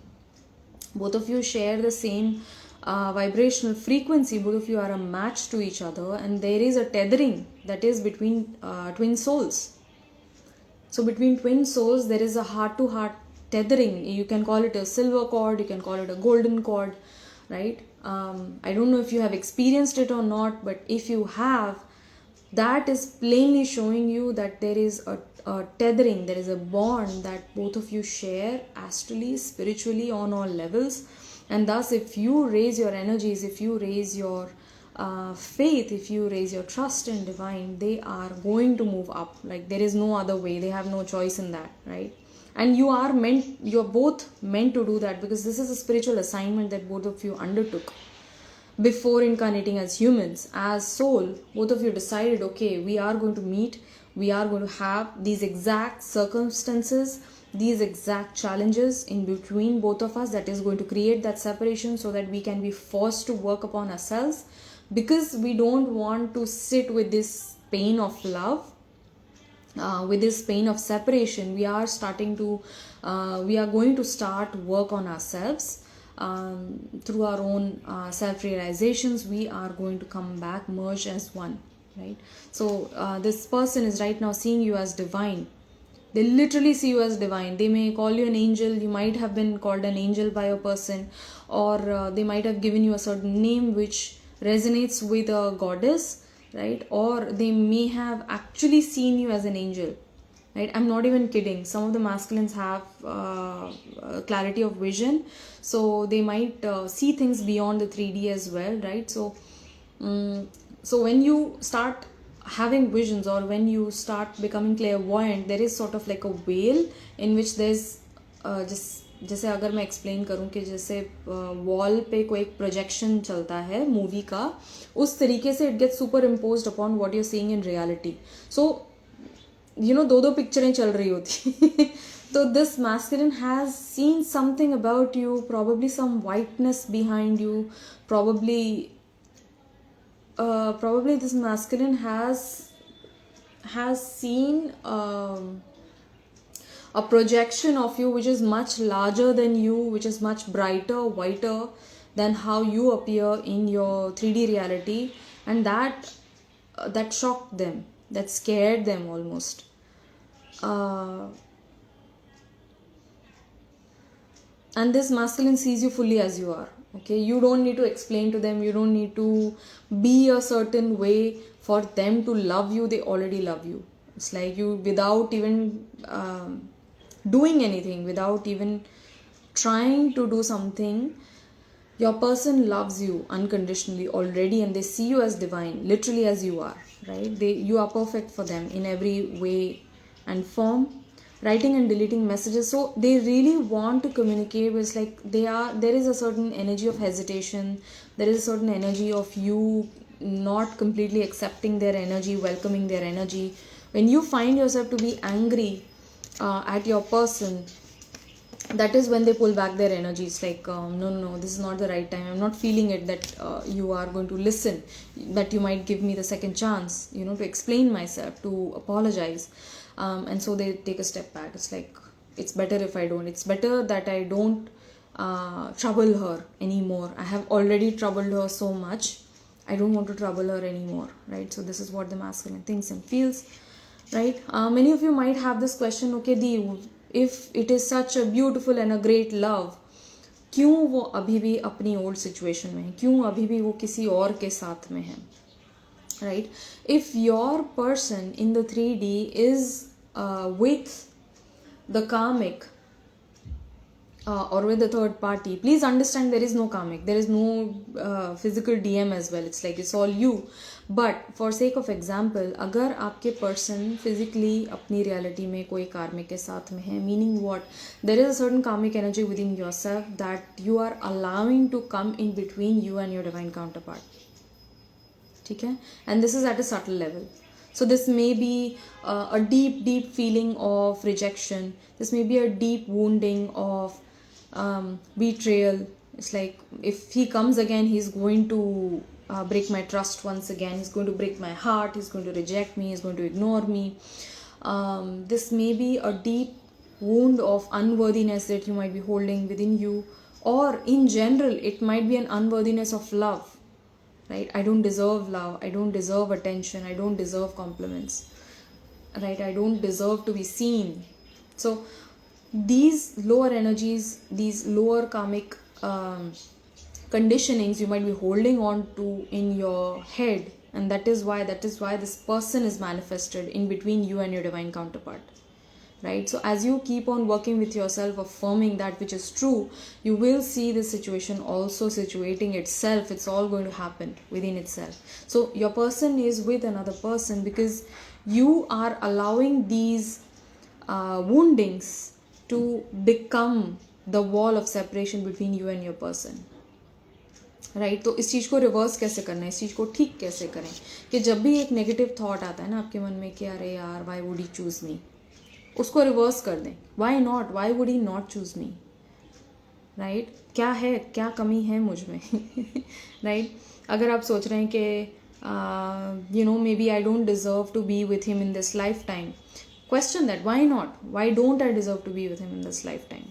both of you share the same vibrational frequency, both of you are a match to each other, and there is a tethering that is between twin souls. So between twin souls there is a heart to heart tethering. You can call it a silver cord, you can call it a golden cord, right? I don't know if you have experienced it or not, but if you have, that is plainly showing you that there is a tethering, there is a bond that both of you share astrally, spiritually, on all levels. And thus, if you raise your energies, if you raise your faith, if you raise your trust in divine, they are going to move up. Like, there is no other way. They have no choice in that, right? And you're both meant to do that, because this is a spiritual assignment that both of you undertook. Before incarnating as humans, as soul, both of you decided, okay, we are going to meet, we are going to have these exact circumstances, these exact challenges in between both of us that is going to create that separation, so that we can be forced to work upon ourselves, because we don't want to sit with this pain of love, with this pain of separation. We are going to start work on ourselves. Through our own self-realizations, we are going to come back, merge as one, right? So this person is right now seeing you as divine. They literally see you as divine. They may call you an angel. You might have been called an angel by a person, or they might have given you a certain name which resonates with a goddess, right? Or they may have actually seen you as an angel, right? I'm not even kidding. Some of the masculines have clarity of vision, so they might see things beyond the 3D as well, right? So when you start having visions, or when you start becoming clairvoyant, there is sort of like a veil in which there's जैसे अगर मैं explain करूं कि जैसे wall पे कोई एक projection चलता है मूवी का, उस तरीके से it gets super imposed upon what you are seeing in reality. So दो पिक्चरें चल रही होती. तो this masculine has seen something about you, probably some whiteness behind you, probably this masculine has seen a projection of you which is much larger than you, which is much brighter, whiter than how you appear in your 3D reality, and that shocked them, that scared them almost. And this masculine sees you fully as you are. Okay, you don't need to explain to them, you don't need to be a certain way for them to love you. They already love you. It's like you, without even doing anything, without even trying to do something, your person loves you unconditionally already, and they see you as divine, literally as you are, right? You are perfect for them in every way and form. Writing and deleting messages, so they really want to communicate. It's like there is a certain energy of hesitation, there is a certain energy of you not completely accepting their energy, welcoming their energy. When you find yourself to be angry at your person, that is when they pull back their energy. It's like no, this is not the right time, I'm not feeling it, that you are going to listen, that you might give me the second chance, to explain myself, to apologize. And so they take a step back. It's like, it's better if I don't. It's better that I don't trouble her anymore. I have already troubled her so much. I don't want to trouble her anymore, right? So this is what the masculine thinks and feels, right? Many of you might have this question, okay, if it is such a beautiful and a great love, क्यों वो अभी भी अपनी old situation में है? क्यों अभी भी वो किसी और के साथ में है? Right? If your person in the 3D is with the karmic, or with the third party, please understand there is no karmic, there is no physical DM as well. It's like it's all you. But for sake of example, अगर आपके person physically अपनी reality में कोई karmic के साथ में है, meaning what? There is a certain karmic energy within yourself that you are allowing to come in between you and your divine counterpart. ठीक है? And this is at a subtle level. So this may be a deep feeling of rejection. This may be a deep wounding of betrayal. It's like if he comes again, he's going to break my trust once again. He's going to break my heart. He's going to reject me. He's going to ignore me. This may be a deep wound of unworthiness that you might be holding within you, or in general, it might be an unworthiness of love. Right? I don't deserve love. I don't deserve attention. I don't deserve compliments. Right? I don't deserve to be seen. So these lower energies, these lower karmic conditionings you might be holding on to in your head, and that is why this person is manifested in between you and your divine counterpart. Right? So as you keep on working with yourself, affirming that which is true, you will see the situation also situating itself. It's all going to happen within itself. So your person is with another person because you are allowing these woundings to become the wall of separation between you and your person. Right तो इस चीज़ को reverse कैसे करना है, इस चीज़ को ठीक कैसे करें कि जब भी एक नेगेटिव थॉट आता है ना आपके मन में कि अरे यार why would he choose me, उसको रिवर्स कर दें. Why not, why would he not choose me. Right, क्या है, क्या कमी है मुझ में. राइट, अगर आप सोच रहे हैं कि you know maybe I don't deserve to be with him in this lifetime, question that, why not, why don't I deserve to be with him in this lifetime.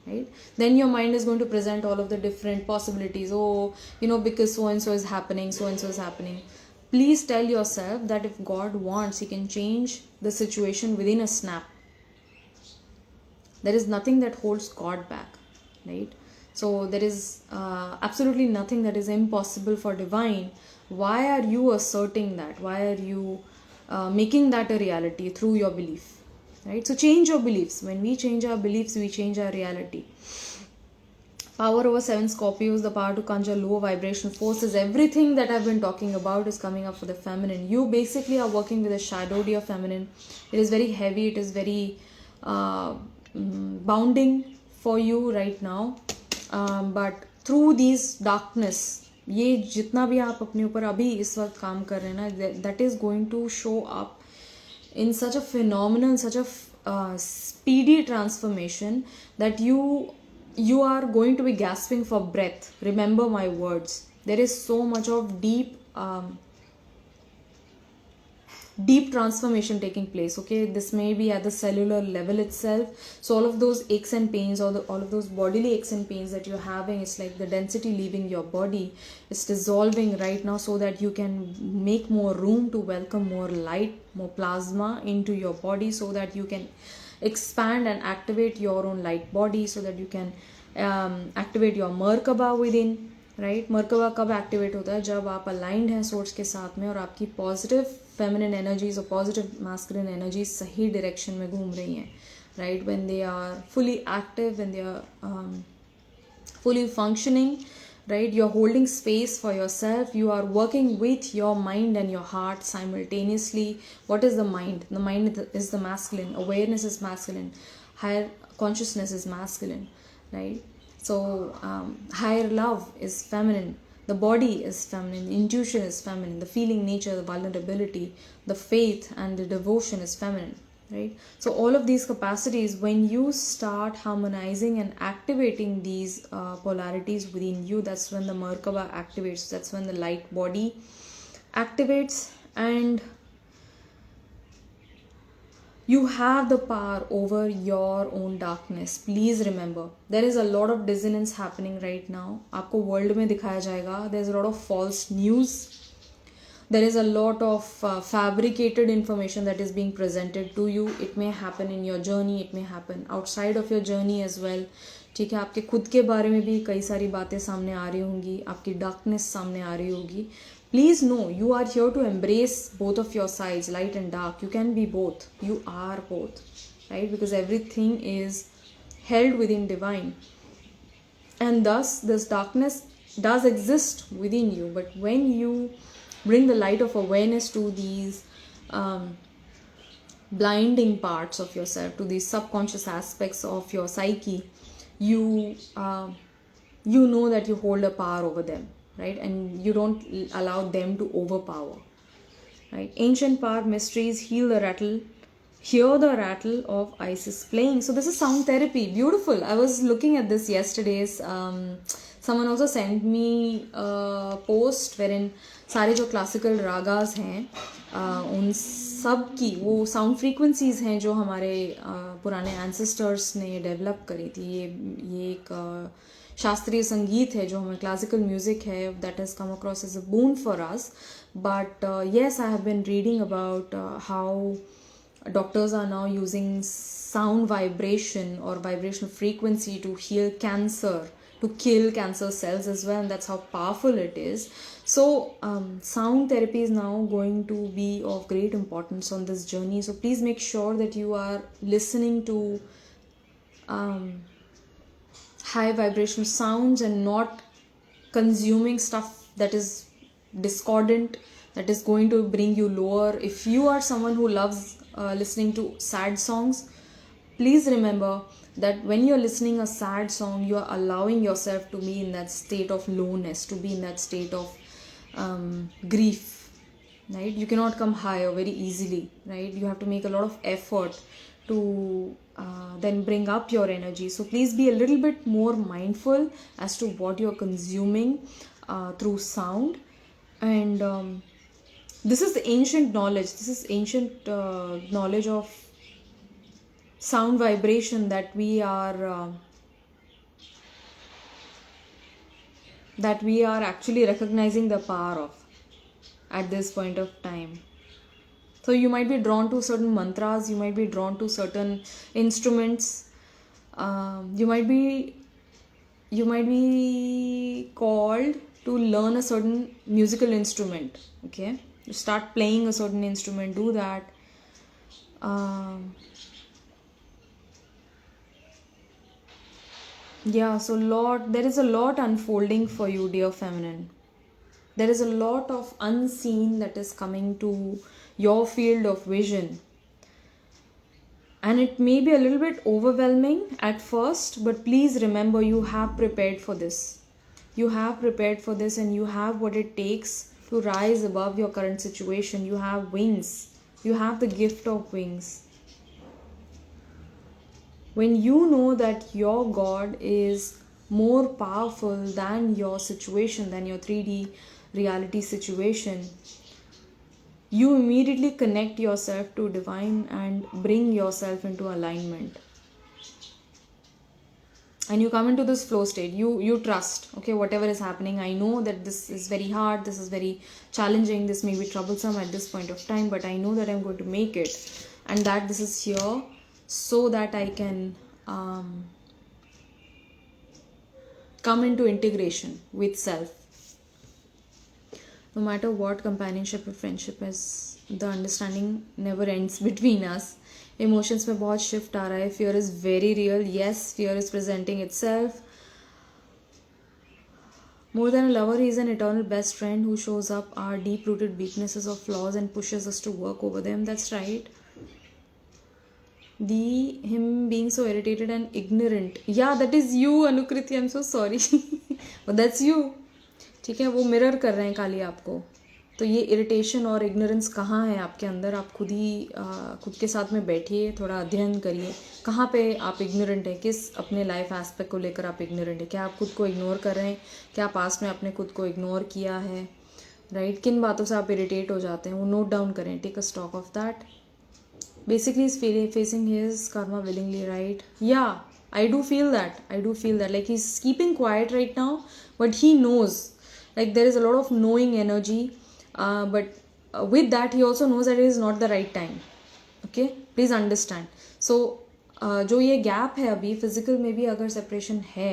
Right, then your mind is going to present all of the different possibilities. Oh, you know, because so and so is happening, so and so is happening. Please tell yourself that if God wants, he can change the situation within a snap. There is nothing that holds God back, right? So there is absolutely nothing that is impossible for divine. Why are you asserting that? Why are you making that a reality through your belief? Right? So change your beliefs. When we change our beliefs, we change our reality. Power over 7 Scorpios, the power to conjure low vibrational forces. Everything that I've been talking about is coming up for the feminine. You basically are working with a shadow of feminine. It is very heavy. It is very bounding for you right now. But through these darkness, ये जितना भी आप अपने ऊपर अभी इस वक्त काम कर रहे हैं ना, that is going to show up in such a phenomenon, such a speedy transformation that you are going to be gasping for breath. Remember my words. There is so much of deep transformation taking place. Okay, this may be at the cellular level itself. So all of those aches and pains, or all of those bodily aches and pains that you're having, it's like the density leaving your body. It's dissolving right now so that you can make more room to welcome more light, more plasma into your body, so that you can expand and activate your own light body, so that you can activate your Merkaba within. Right, Merkaba कब activate होता है? जब आप aligned हैं source के साथ में और आपकी पॉजिटिव फेमिनिन एनर्जीज और पॉजिटिव मास्कुलिन एनर्जीज सही डायरेक्शन में घूम रही हैं. Right, when they are fully active, when they are fully functioning, right? You're holding space for yourself. You are working with your mind and your heart simultaneously. What is the mind? The mind is the masculine. Awareness is masculine. Higher consciousness is masculine, right? So higher love is feminine. The body is feminine. The intuition is feminine. The feeling nature, the vulnerability, the faith and the devotion is feminine. Right? So all of these capacities, when you start harmonizing and activating these polarities within you, that's when the Merkaba activates. That's when the light body activates, and you have the power over your own darkness. Please remember, there is a lot of dissonance happening right now. आपको world में दिखाया जाएगा. There's a lot of false news. There is a lot of fabricated information that is being presented to you. It may happen in your journey. It may happen outside of your journey as well. ठीक है, आपके खुद के बारे में भी कई सारी बातें सामने आ रही होंगी. आपकी darkness सामने आ रही होगी. Please know, you are here to embrace both of your sides, light and dark. You can be both. You are both, right? Because everything is held within divine. And thus this darkness does exist within you, but when you bring the light of awareness to these blinding parts of yourself, to these subconscious aspects of your psyche, you know that you hold a power over them, right? And you don't allow them to overpower, right? Ancient power mysteries, hear the rattle of Isis playing. So this is sound therapy. Beautiful. I was looking at this yesterday. Someone also sent me a post wherein सारे जो classical ragas हैं उन सब की वो sound frequencies हैं जो हमारे पुराने एंसेस्टर्स ने डेवलप करी थी. ये एक शास्त्रीय संगीत है जो हमें क्लासिकल म्यूजिक है, that has come across as a boon for us. But yes, I have been reading about how doctors are now using sound vibration or vibrational frequency to heal cancer, to kill cancer cells as well, and that's how powerful it is. So sound therapy is now going to be of great importance on this journey. So please make sure that you are listening to high vibrational sounds and not consuming stuff that is discordant, that is going to bring you lower. If you are someone who loves listening to sad songs, please remember that when you're listening a sad song, you are allowing yourself to be in that state of lowness, to be in that state of grief, right? You cannot come higher very easily, right? You have to make a lot of effort to then bring up your energy. So please be a little bit more mindful as to what you're consuming through sound. And this is the ancient knowledge. This is ancient knowledge of sound vibration that we are actually recognizing the power of at this point of time. So you might be drawn to certain mantras, you might be drawn to certain instruments, you might be called to learn a certain musical instrument. Okay, you start playing a certain instrument, do that. So there is a lot unfolding for you, dear feminine. There is a lot of unseen that is coming to your field of vision. And it may be a little bit overwhelming at first, but please remember, you have prepared for this. You have prepared for this, and you have what it takes to rise above your current situation. You have wings. You have the gift of wings. When you know that your God is more powerful than your situation, than your 3D reality situation, you immediately connect yourself to divine and bring yourself into alignment. And you come into this flow state. You trust, okay, whatever is happening, I know that this is very hard, this is very challenging, this may be troublesome at this point of time, but I know that I'm going to make it, and that this is here so that I can come into integration with self. No matter what companionship or friendship is, the understanding never ends between us. Emotions में बहुत shift आ रहा है. Fear is very real. Yes, fear is presenting itself. More than a lover, he is an eternal best friend who shows up our deep-rooted weaknesses or flaws and pushes us to work over them. That's right. Him being so irritated and ignorant. Yeah, that is you, Anukriti. I'm so sorry. But that's you. ठीक है, वो mirror कर रहे हैं खाली आपको. तो ये इरिटेशन और इग्नोरेंस कहाँ है आपके अंदर? आप खुद के साथ में बैठिए, थोड़ा अध्ययन करिए. कहाँ पे आप इग्नोरेंट हैं? किस अपने लाइफ एस्पेक्ट को लेकर आप इग्नोरेंट हैं? क्या आप खुद को इग्नोर कर रहे हैं? क्या पास्ट में आपने खुद को इग्नोर किया है? राइट, किन बातों से आप इरिटेट हो जाते हैं? वो नोट डाउन करें. Take a stock of that. Basically, he's facing his karma willingly, right? Yeah, I do feel that. Like, he's keeping quiet right now, but he knows. Like, there is a lot of knowing energy. But with that, he also knows that it is not the right time. Okay? Please understand. So, जो ये gap है अभी, physical में भी अगर separation है,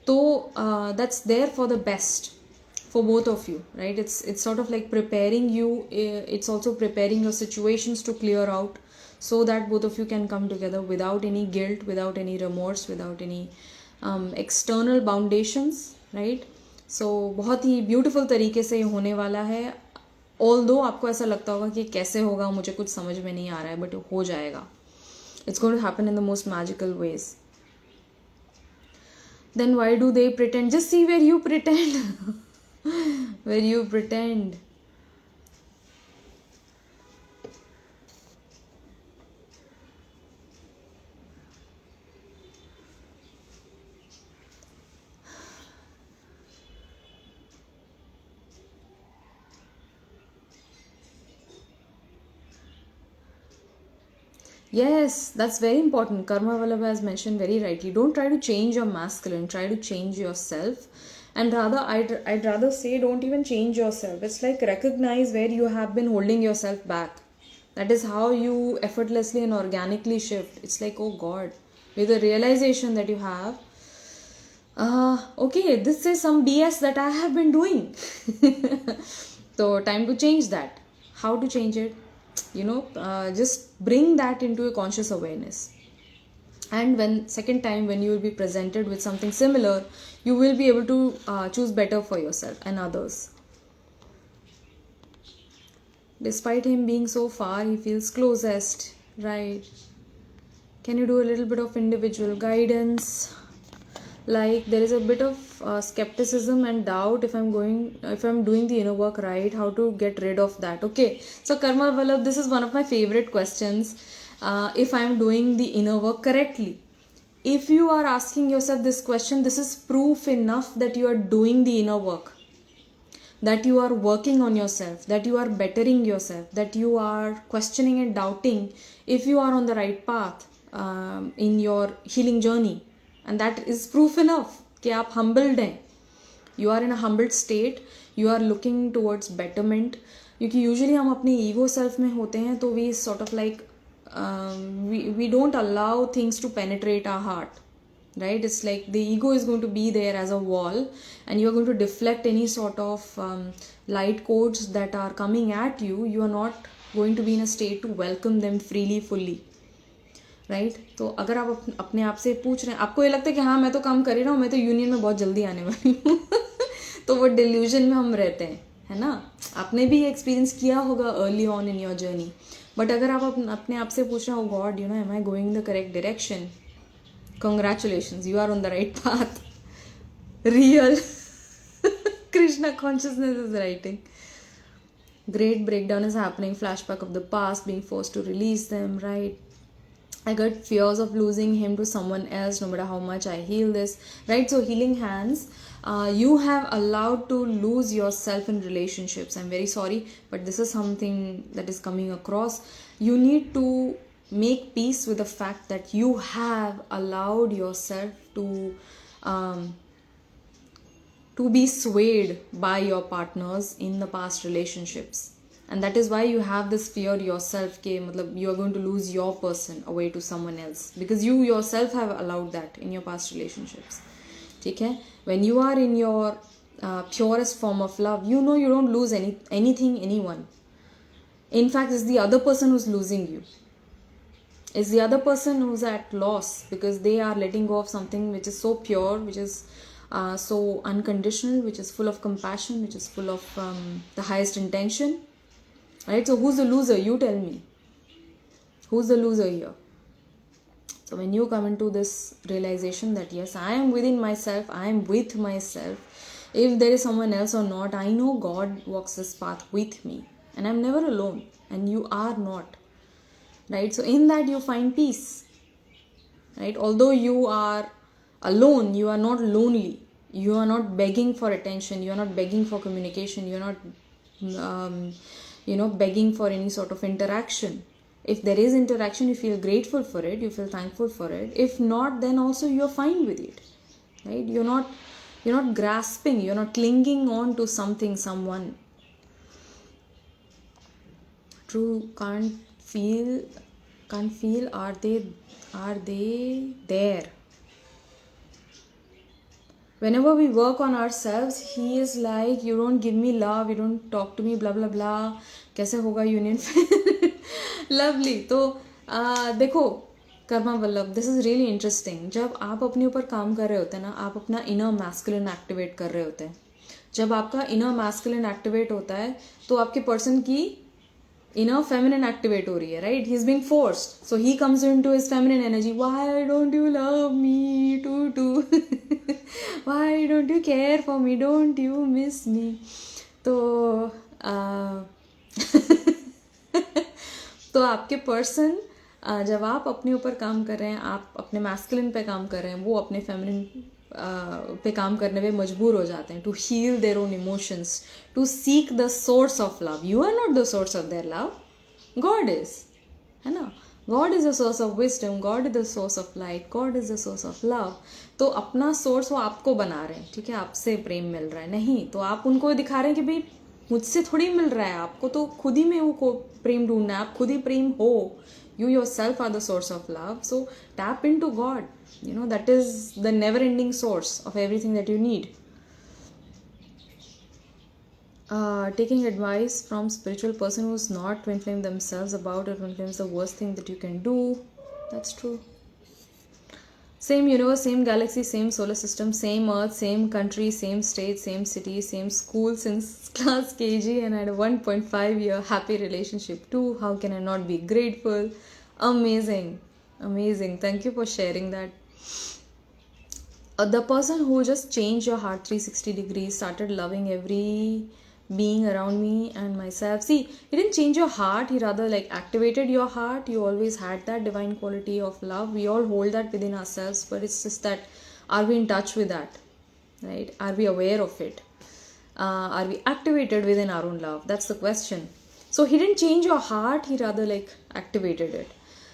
तो that's there for the best for both of you, right? It's sort of like preparing you. It's also preparing your situations to clear out, so that both of you can come together without any guilt, without any remorse, without any external foundations, right? So बहुत ही beautiful तरीके से होने वाला है. Although आपको ऐसा लगता होगा कि कैसे होगा, मुझे कुछ समझ में नहीं आ रहा है, बट हो जाएगा. It's going to happen in the most magical ways. Then why do they pretend? Just see where you pretend. Where you pretend. Yes, that's very important. Karma Vallabha has mentioned very rightly. Don't try to change your masculine. Try to change yourself. And rather, I'd rather say don't even change yourself. It's like recognize where you have been holding yourself back. That is how you effortlessly and organically shift. It's like, oh God, with the realization that you have, okay, this is some BS that I have been doing. So time to change that. How to change it? Just bring that into a conscious awareness. And when second time when you will be presented with something similar, you will be able to choose better for yourself and others. Despite him being so far, he feels closest, right? Can you do a little bit of individual guidance? Like there is a bit of skepticism and doubt if I'm doing the inner work right, how to get rid of that. Okay, so Karma Vallabh, this is one of my favorite questions. If I'm doing the inner work correctly, if you are asking yourself this question, this is proof enough that you are doing the inner work, that you are working on yourself, that you are bettering yourself, that you are questioning and doubting if you are on the right path in your healing journey. And that is proof enough कि आप humbled हैं. You are in a humbled state. You are looking towards betterment. क्योंकि usually हम अपने ego self में होते हैं, तो we sort of like we don't allow things to penetrate our heart, right? It's like the ego is going to be there as a wall, and you are going to deflect any sort of light codes that are coming at you. You are not going to be in a state to welcome them freely, fully. Right तो अगर आप अपने आप से पूछ रहे हैं, आपको ये लगता है कि हाँ मैं तो काम कर ही रहा हूँ, मैं तो यूनियन में बहुत जल्दी आने वाली हूँ तो वो डिल्यूजन में हम रहते हैं, है ना? आपने भी एक्सपीरियंस किया होगा early on in your journey. But अगर आप अपने आप से पूछ रहे हो, God am I going the correct direction, congratulations, you are on the right path. Real Krishna consciousness is writing. Great breakdown is happening. Flashback of the past, being forced to release them, right? I got fears of losing him to someone else no matter how much I heal this, right? So healing hands, you have allowed to lose yourself in relationships. I'm very sorry, but this is something that is coming across. You need to make peace with the fact that you have allowed yourself to be swayed by your partners in the past relationships. And that is why you have this fear yourself कि मतलब you are going to lose your person away to someone else, because you yourself have allowed that in your past relationships. ठीक है? When you are in your purest form of love, you don't lose anything, anyone. In fact, it's the other person who's losing you. It's the other person who's at loss because they are letting go of something which is so pure, which is so unconditional, which is full of compassion, which is full of the highest intention. Right? So who's the loser? You tell me. Who's the loser here? So when you come into this realization that yes, I am within myself, I am with myself. If there is someone else or not, I know God walks this path with me. And I'm never alone. And you are not. Right? So in that you find peace. Right? Although you are alone, you are not lonely. You are not begging for attention. You are not begging for communication. You are not begging for any sort of interaction. If there is interaction, you feel grateful for it, you feel thankful for it. If not, then also you're fine with it. Right? You're not grasping, you're not clinging on to something, someone. True, can't feel, are they there? Whenever we work on ourselves, he is like, you don't give me love, you don't talk to me, blah blah blah. कैसे होगा union? Lovely. तो देखो Karma Vallabh, this is really interesting. जब आप अपने ऊपर काम कर रहे होते हैं ना, आप अपना इनर मैस्कुलिन एक्टिवेट कर रहे होते हैं. जब आपका इनर मैस्कुलिन एक्टिवेट होता है तो आपके पर्सन की इनर फेमिनिन एक्टिवेट हो रही है, right? He is being forced, so he comes into his feminine energy. Why don't you love me to why don't you care for me, don't you miss me. तो तो आपके person, जब आप अपने ऊपर काम कर रहे हैं, आप अपने मैस्कुलिन पे काम कर रहे हैं, वो अपने फेमिनिन पे काम करने पे मजबूर हो जाते हैं to heal their own emotions, to seek the source of love. You are not the source of their love, God is, है ना? God is the source of wisdom, God is the source of light, God is the source of love. तो अपना source वो आपको बना रहे हैं, ठीक है? आपसे प्रेम मिल रहा है नहीं, तो आप उनको दिखा रहे हैं कि भाई मुझसे थोड़ी मिल रहा है, आपको तो खुद ही में वो प्रेम ढूंढना है, आप खुद ही प्रेम हो. You yourself are the source of love, so tap into God. You know, that is the never ending source of everything that you need. Taking advice from spiritual person who's not twin flame themselves about it, twin flame is the worst thing that you can do. That's true. Same universe, same galaxy, same solar system, same earth, same country, same state, same city, same school since class KG, and I had a 1.5 year happy relationship too. How can I not be grateful? Amazing, amazing. Thank you for sharing that. The person who just changed your heart 360 degrees, started loving every being around me and myself. See, he didn't change your heart, he rather like activated your heart. You always had that divine quality of love. We all hold that within ourselves, but it's just that, are we in touch with that, right? Are we aware of it? Are we activated within our own love? That's the question. So he didn't change your heart, he rather like activated it.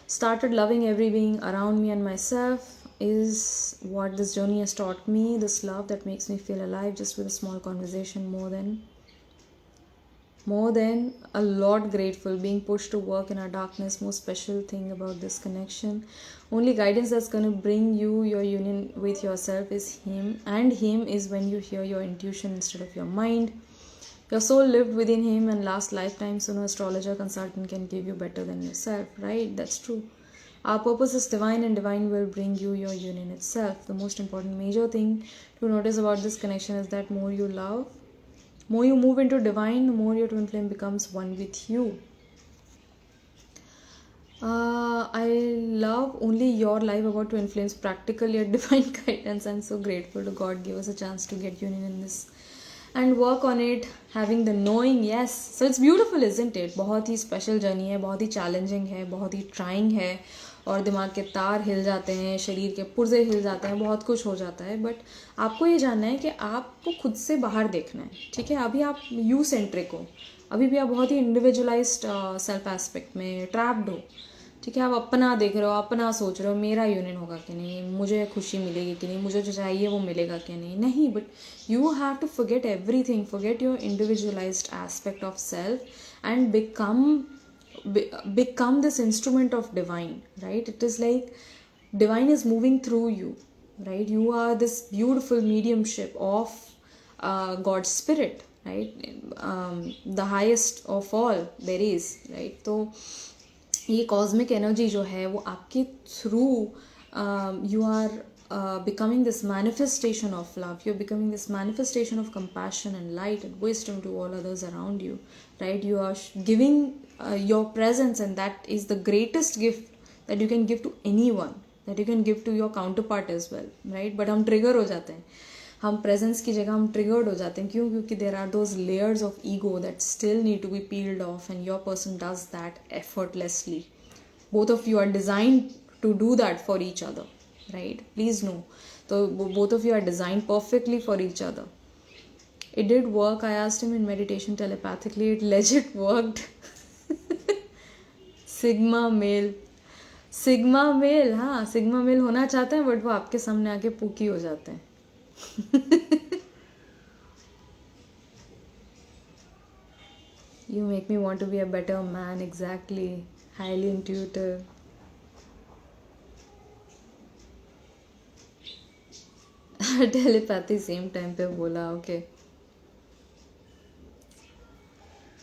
Started loving every being around me and myself is what this journey has taught me. This love that makes me feel alive just with a small conversation, more than a lot grateful. Being pushed to work in our darkness, most special thing about this connection. Only guidance that's going to bring you your union with yourself is him, and him is when you hear your intuition instead of your mind. Your soul lived within him and last lifetime, so no astrologer consultant can give you better than yourself, right? That's true. Our purpose is divine, and divine will bring you your union itself. The most important major thing to notice about this connection is that more you love, more you move into divine, the more your twin flame becomes one with you. I love only your life about twin flames, practical yet divine guidance. I'm so grateful to God give us a chance to get union in this and work on it, having the knowing. Yes, so it's beautiful, isn't it? बहुत ही special journey है, बहुत ही challenging है, बहुत ही trying है, और दिमाग के तार हिल जाते हैं, शरीर के पुर्जे हिल जाते हैं, बहुत कुछ हो जाता है. बट आपको ये जानना है कि आपको खुद से बाहर देखना है, ठीक है? अभी आप यू सेंट्रिक हो, अभी भी आप बहुत ही इंडिविजुअलाइज्ड सेल्फ एस्पेक्ट में ट्रैप्ड हो, ठीक है? आप अपना देख रहे हो, अपना सोच रहे हो, मेरा यूनियन होगा कि नहीं, मुझे खुशी मिलेगी कि नहीं, मुझे जो चाहिए वो मिलेगा कि नहीं. But you have to forget everything, forget your individualized aspect of self and become this instrument of divine, right? It is like divine is moving through you, right? You are this beautiful mediumship of God's spirit, right? The highest of all there is, right? तो ये cosmic energy जो है वो आपके through you are becoming this manifestation of love. You're becoming this manifestation of compassion and light and wisdom to all others around you, right? You are giving your presence, and that is the greatest gift that you can give to anyone, that you can give to your counterpart as well, right? But हम trigger हो जाते हैं, हम presence की जगह हम triggered हो जाते हैं. क्यों? क्योंकि there are those layers of ego that still need to be peeled off, and your person does that effortlessly. Both of you are designed to do that for each other, right? Please know. So both of you are designed perfectly for each other. It did work. I asked him in meditation telepathically. It legit worked. Sigma male. हाँ, sigma male होना चाहते हैं, but वो आपके सामने आके pookie हो जाते हैं. You make me want to be a better man. Exactly. Highly intuitive. Telepathy same time पे बोला. Okay.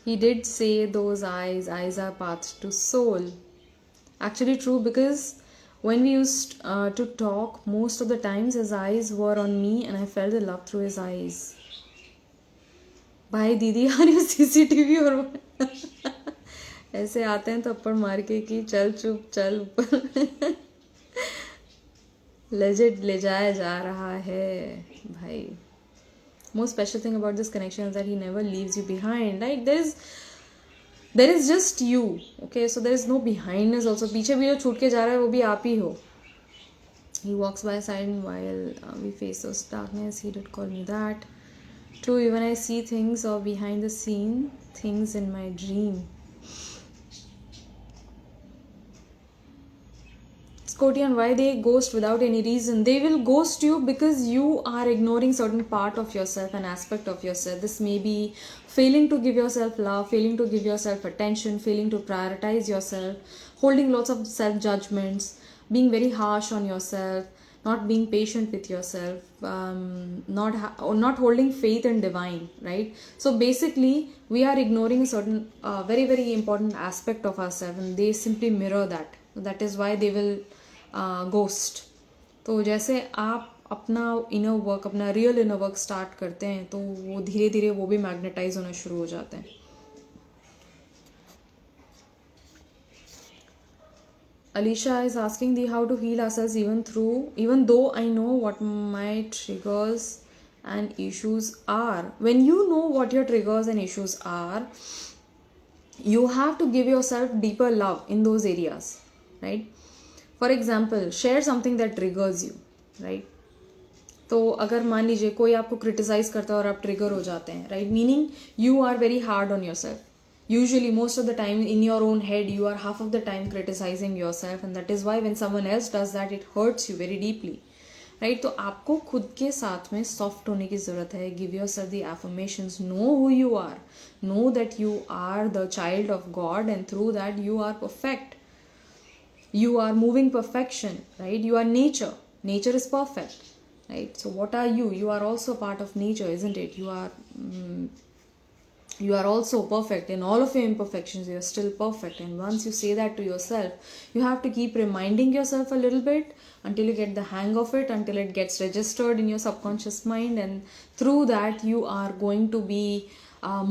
He did say those eyes are paths to soul. Actually true, because when we used to talk, most of the times his eyes were on me and I felt the love through his eyes. भाई दीदी आ रही हो CCTV और ऐसे आते हैं थप्पड़ मार के कि चल चुप चल ऊपर लेजिट ले जाया जा रहा है भाई. Most special thing about this connection is that he never leaves you behind. Like there is just you, okay? So there is no behindness also. पीछे भी जो छूट के जा रहा है वो भी आप ही हो. He walks by side while we face those darkness. He did call me that. True, even I see things or behind the scene, things in my dream. Scorpion, why they ghost without any reason? They will ghost you because you are ignoring certain part of yourself, an aspect of yourself. This may be failing to give yourself love, failing to give yourself attention, failing to prioritize yourself, holding lots of self-judgments, being very harsh on yourself, not being patient with yourself, not holding faith in divine, right? So basically, we are ignoring a certain very, very important aspect of ourselves, and they simply mirror that. That is why they will ghost. तो जैसे आप अपना inner work, अपना real inner work start करते हैं तो वो धीरे धीरे वो भी मैग्नेटाइज होना शुरू हो जाते हैं. Alicia is asking the how to heal ourselves even though I know what my triggers and issues are. When you know what your triggers and issues are, you have to give yourself deeper love in those areas, right? For example, share something that triggers you, right? तो अगर मान लीजिए कोई आपको criticise करता है और आप ट्रिगर हो जाते हैं, right? Meaning you are very hard on yourself. Usually, most of the time in your own head, you are half of the time criticizing yourself, and that is why when someone else does that, it hurts you very deeply, right? तो आपको खुद के साथ में soft होने की जरूरत है. Give yourself the affirmations, know who you are, know that you are the child of God, and through that you are perfect. You are moving perfection, right? You are nature. Nature is perfect, right? So what are you? You are also part of nature, isn't it? You are also perfect. In all of your imperfections, you are still perfect. And once you say that to yourself, you have to keep reminding yourself a little bit until you get the hang of it, until it gets registered in your subconscious mind. And through that, you are going to be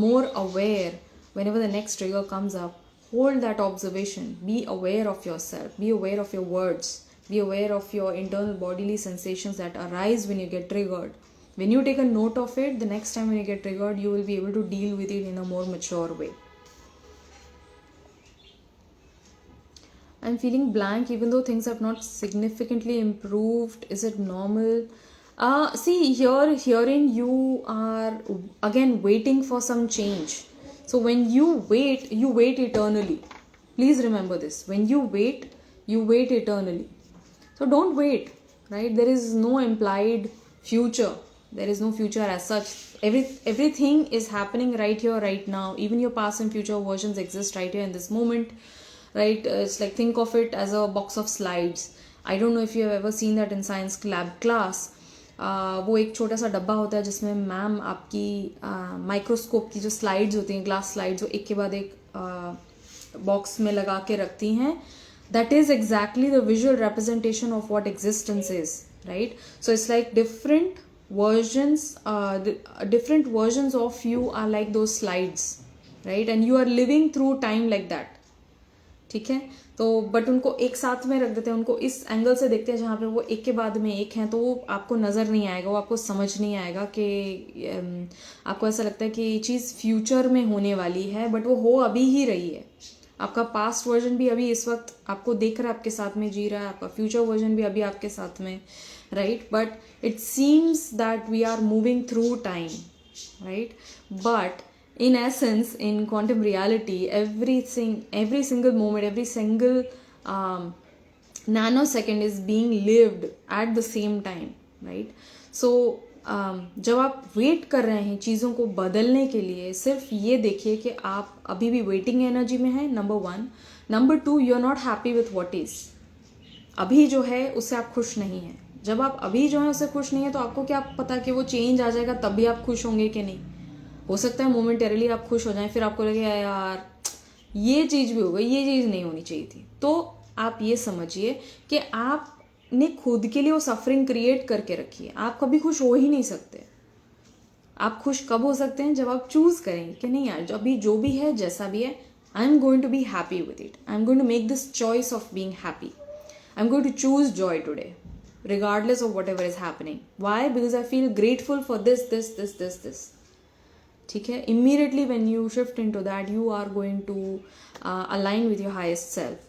more aware whenever the next trigger comes up. Hold that observation. Be aware of yourself. Be aware of your words. Be aware of your internal bodily sensations that arise when you get triggered. When you take a note of it, the next time when you get triggered, you will be able to deal with it in a more mature way. I'm feeling blank even though things have not significantly improved. Is it normal? See, herein you are again waiting for some change. So when you wait eternally. Please remember this. When you wait eternally. So don't wait, right? There is no implied future. There is no future as such. Everything is happening right here, right now. Even your past and future versions exist right here in this moment, right? It's like, think of it as a box of slides. I don't know if you have ever seen that in science lab class. वो एक छोटा सा डब्बा होता है जिसमें ma'am आपकी microscope की जो स्लाइड्स होती हैं, ग्लास स्लाइड्स, वो एक के बाद एक बॉक्स में लगा के रखती हैं. That is exactly the visual representation of what existence is, right? So it's like different versions of you are like those slides, right? And you are living through time like that. ठीक है? तो but उनको एक साथ में रख देते हैं, उनको इस एंगल से देखते हैं जहाँ पे वो एक के बाद में एक हैं, तो वो आपको नज़र नहीं आएगा, वो आपको समझ नहीं आएगा कि आपको ऐसा लगता है कि ये चीज़ फ्यूचर में होने वाली है, बट वो हो अभी ही रही है. आपका पास्ट वर्जन भी अभी इस वक्त आपको देख रहा है, आपके साथ में जी रहा है, आपका फ्यूचर वर्जन भी अभी आपके साथ में, right? But it seems that we are moving through time, right? But in essence, in quantum reality, every single moment, every single nanosecond is being lived at the same time, right? So जब आप wait कर रहे हैं चीज़ों को बदलने के लिए, सिर्फ ये देखिए कि आप अभी भी वेटिंग एनर्जी में हैं, number 1. Number 2, you are not happy with what is. अभी जो है उससे आप खुश नहीं हैं. जब आप अभी जो है उससे खुश नहीं है, तो आपको क्या पता कि वो चेंज आ जाएगा तब भी आप खुश होंगे कि नहीं. हो सकता है मोमेंटरीली आप खुश हो जाएं, फिर आपको लगे यार ये चीज़ भी हो गई, ये चीज़ नहीं होनी चाहिए थी. तो आप ये समझिए कि आपने खुद के लिए वो सफरिंग क्रिएट करके रखी है। आप कभी खुश हो ही नहीं सकते। आप खुश कब हो सकते हैं? जब आप चूज करेंगे कि नहीं यार, अभी जो भी है, जैसा भी है, I am going to be happy with it, I am going to make this choice of being happy, I am going to choose joy today regardless of whatever is happening. Why? Because I feel grateful for this. ठीक है? Immediately when you shift into that, you are going to align with your highest self.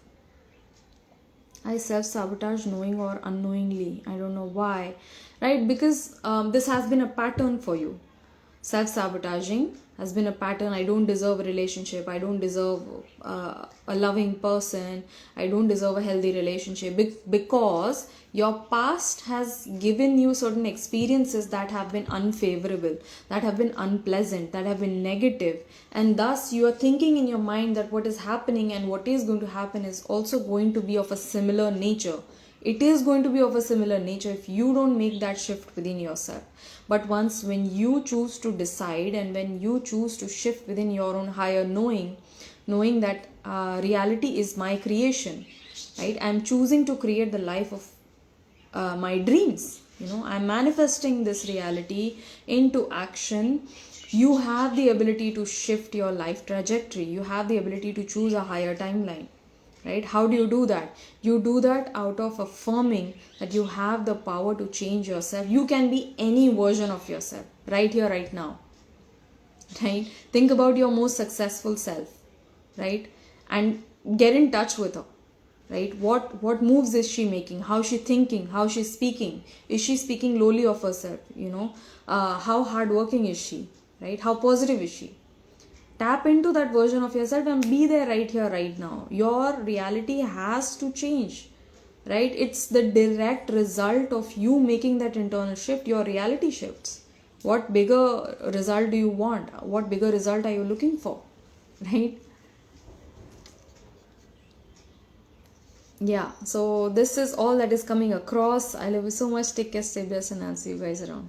I self-sabotage knowing or unknowingly. I don't know why. Right? Because this has been a pattern for you. Self-sabotaging has been a pattern. I don't deserve a relationship. I don't deserve a loving person. I don't deserve a healthy relationship. Because your past has given you certain experiences that have been unfavorable, that have been unpleasant, that have been negative. And thus you are thinking in your mind that what is happening and what is going to happen is also going to be of a similar nature. It is going to be of a similar nature if you don't make that shift within yourself. But once when you choose to decide and when you choose to shift within your own higher knowing that reality is my creation, right? I'm choosing to create the life of my dreams. I'm manifesting this reality into action. You have the ability to shift your life trajectory. You have the ability to choose a higher timeline. Right? How do you do that? You do that out of affirming that you have the power to change yourself. You can be any version of yourself right here, right now. Right? Think about your most successful self, right? And get in touch with her. Right? What moves is she making? How is she thinking? How is she speaking? Is she speaking lowly of herself? How hardworking is she? Right? How positive is she? Tap into that version of yourself and be there right here, right now. Your reality has to change, right? It's the direct result of you making that internal shift. Your reality shifts. What bigger result do you want? What bigger result are you looking for, right? Yeah, so this is all that is coming across. I love you so much. Take care, stay blessed, and I'll see you guys around.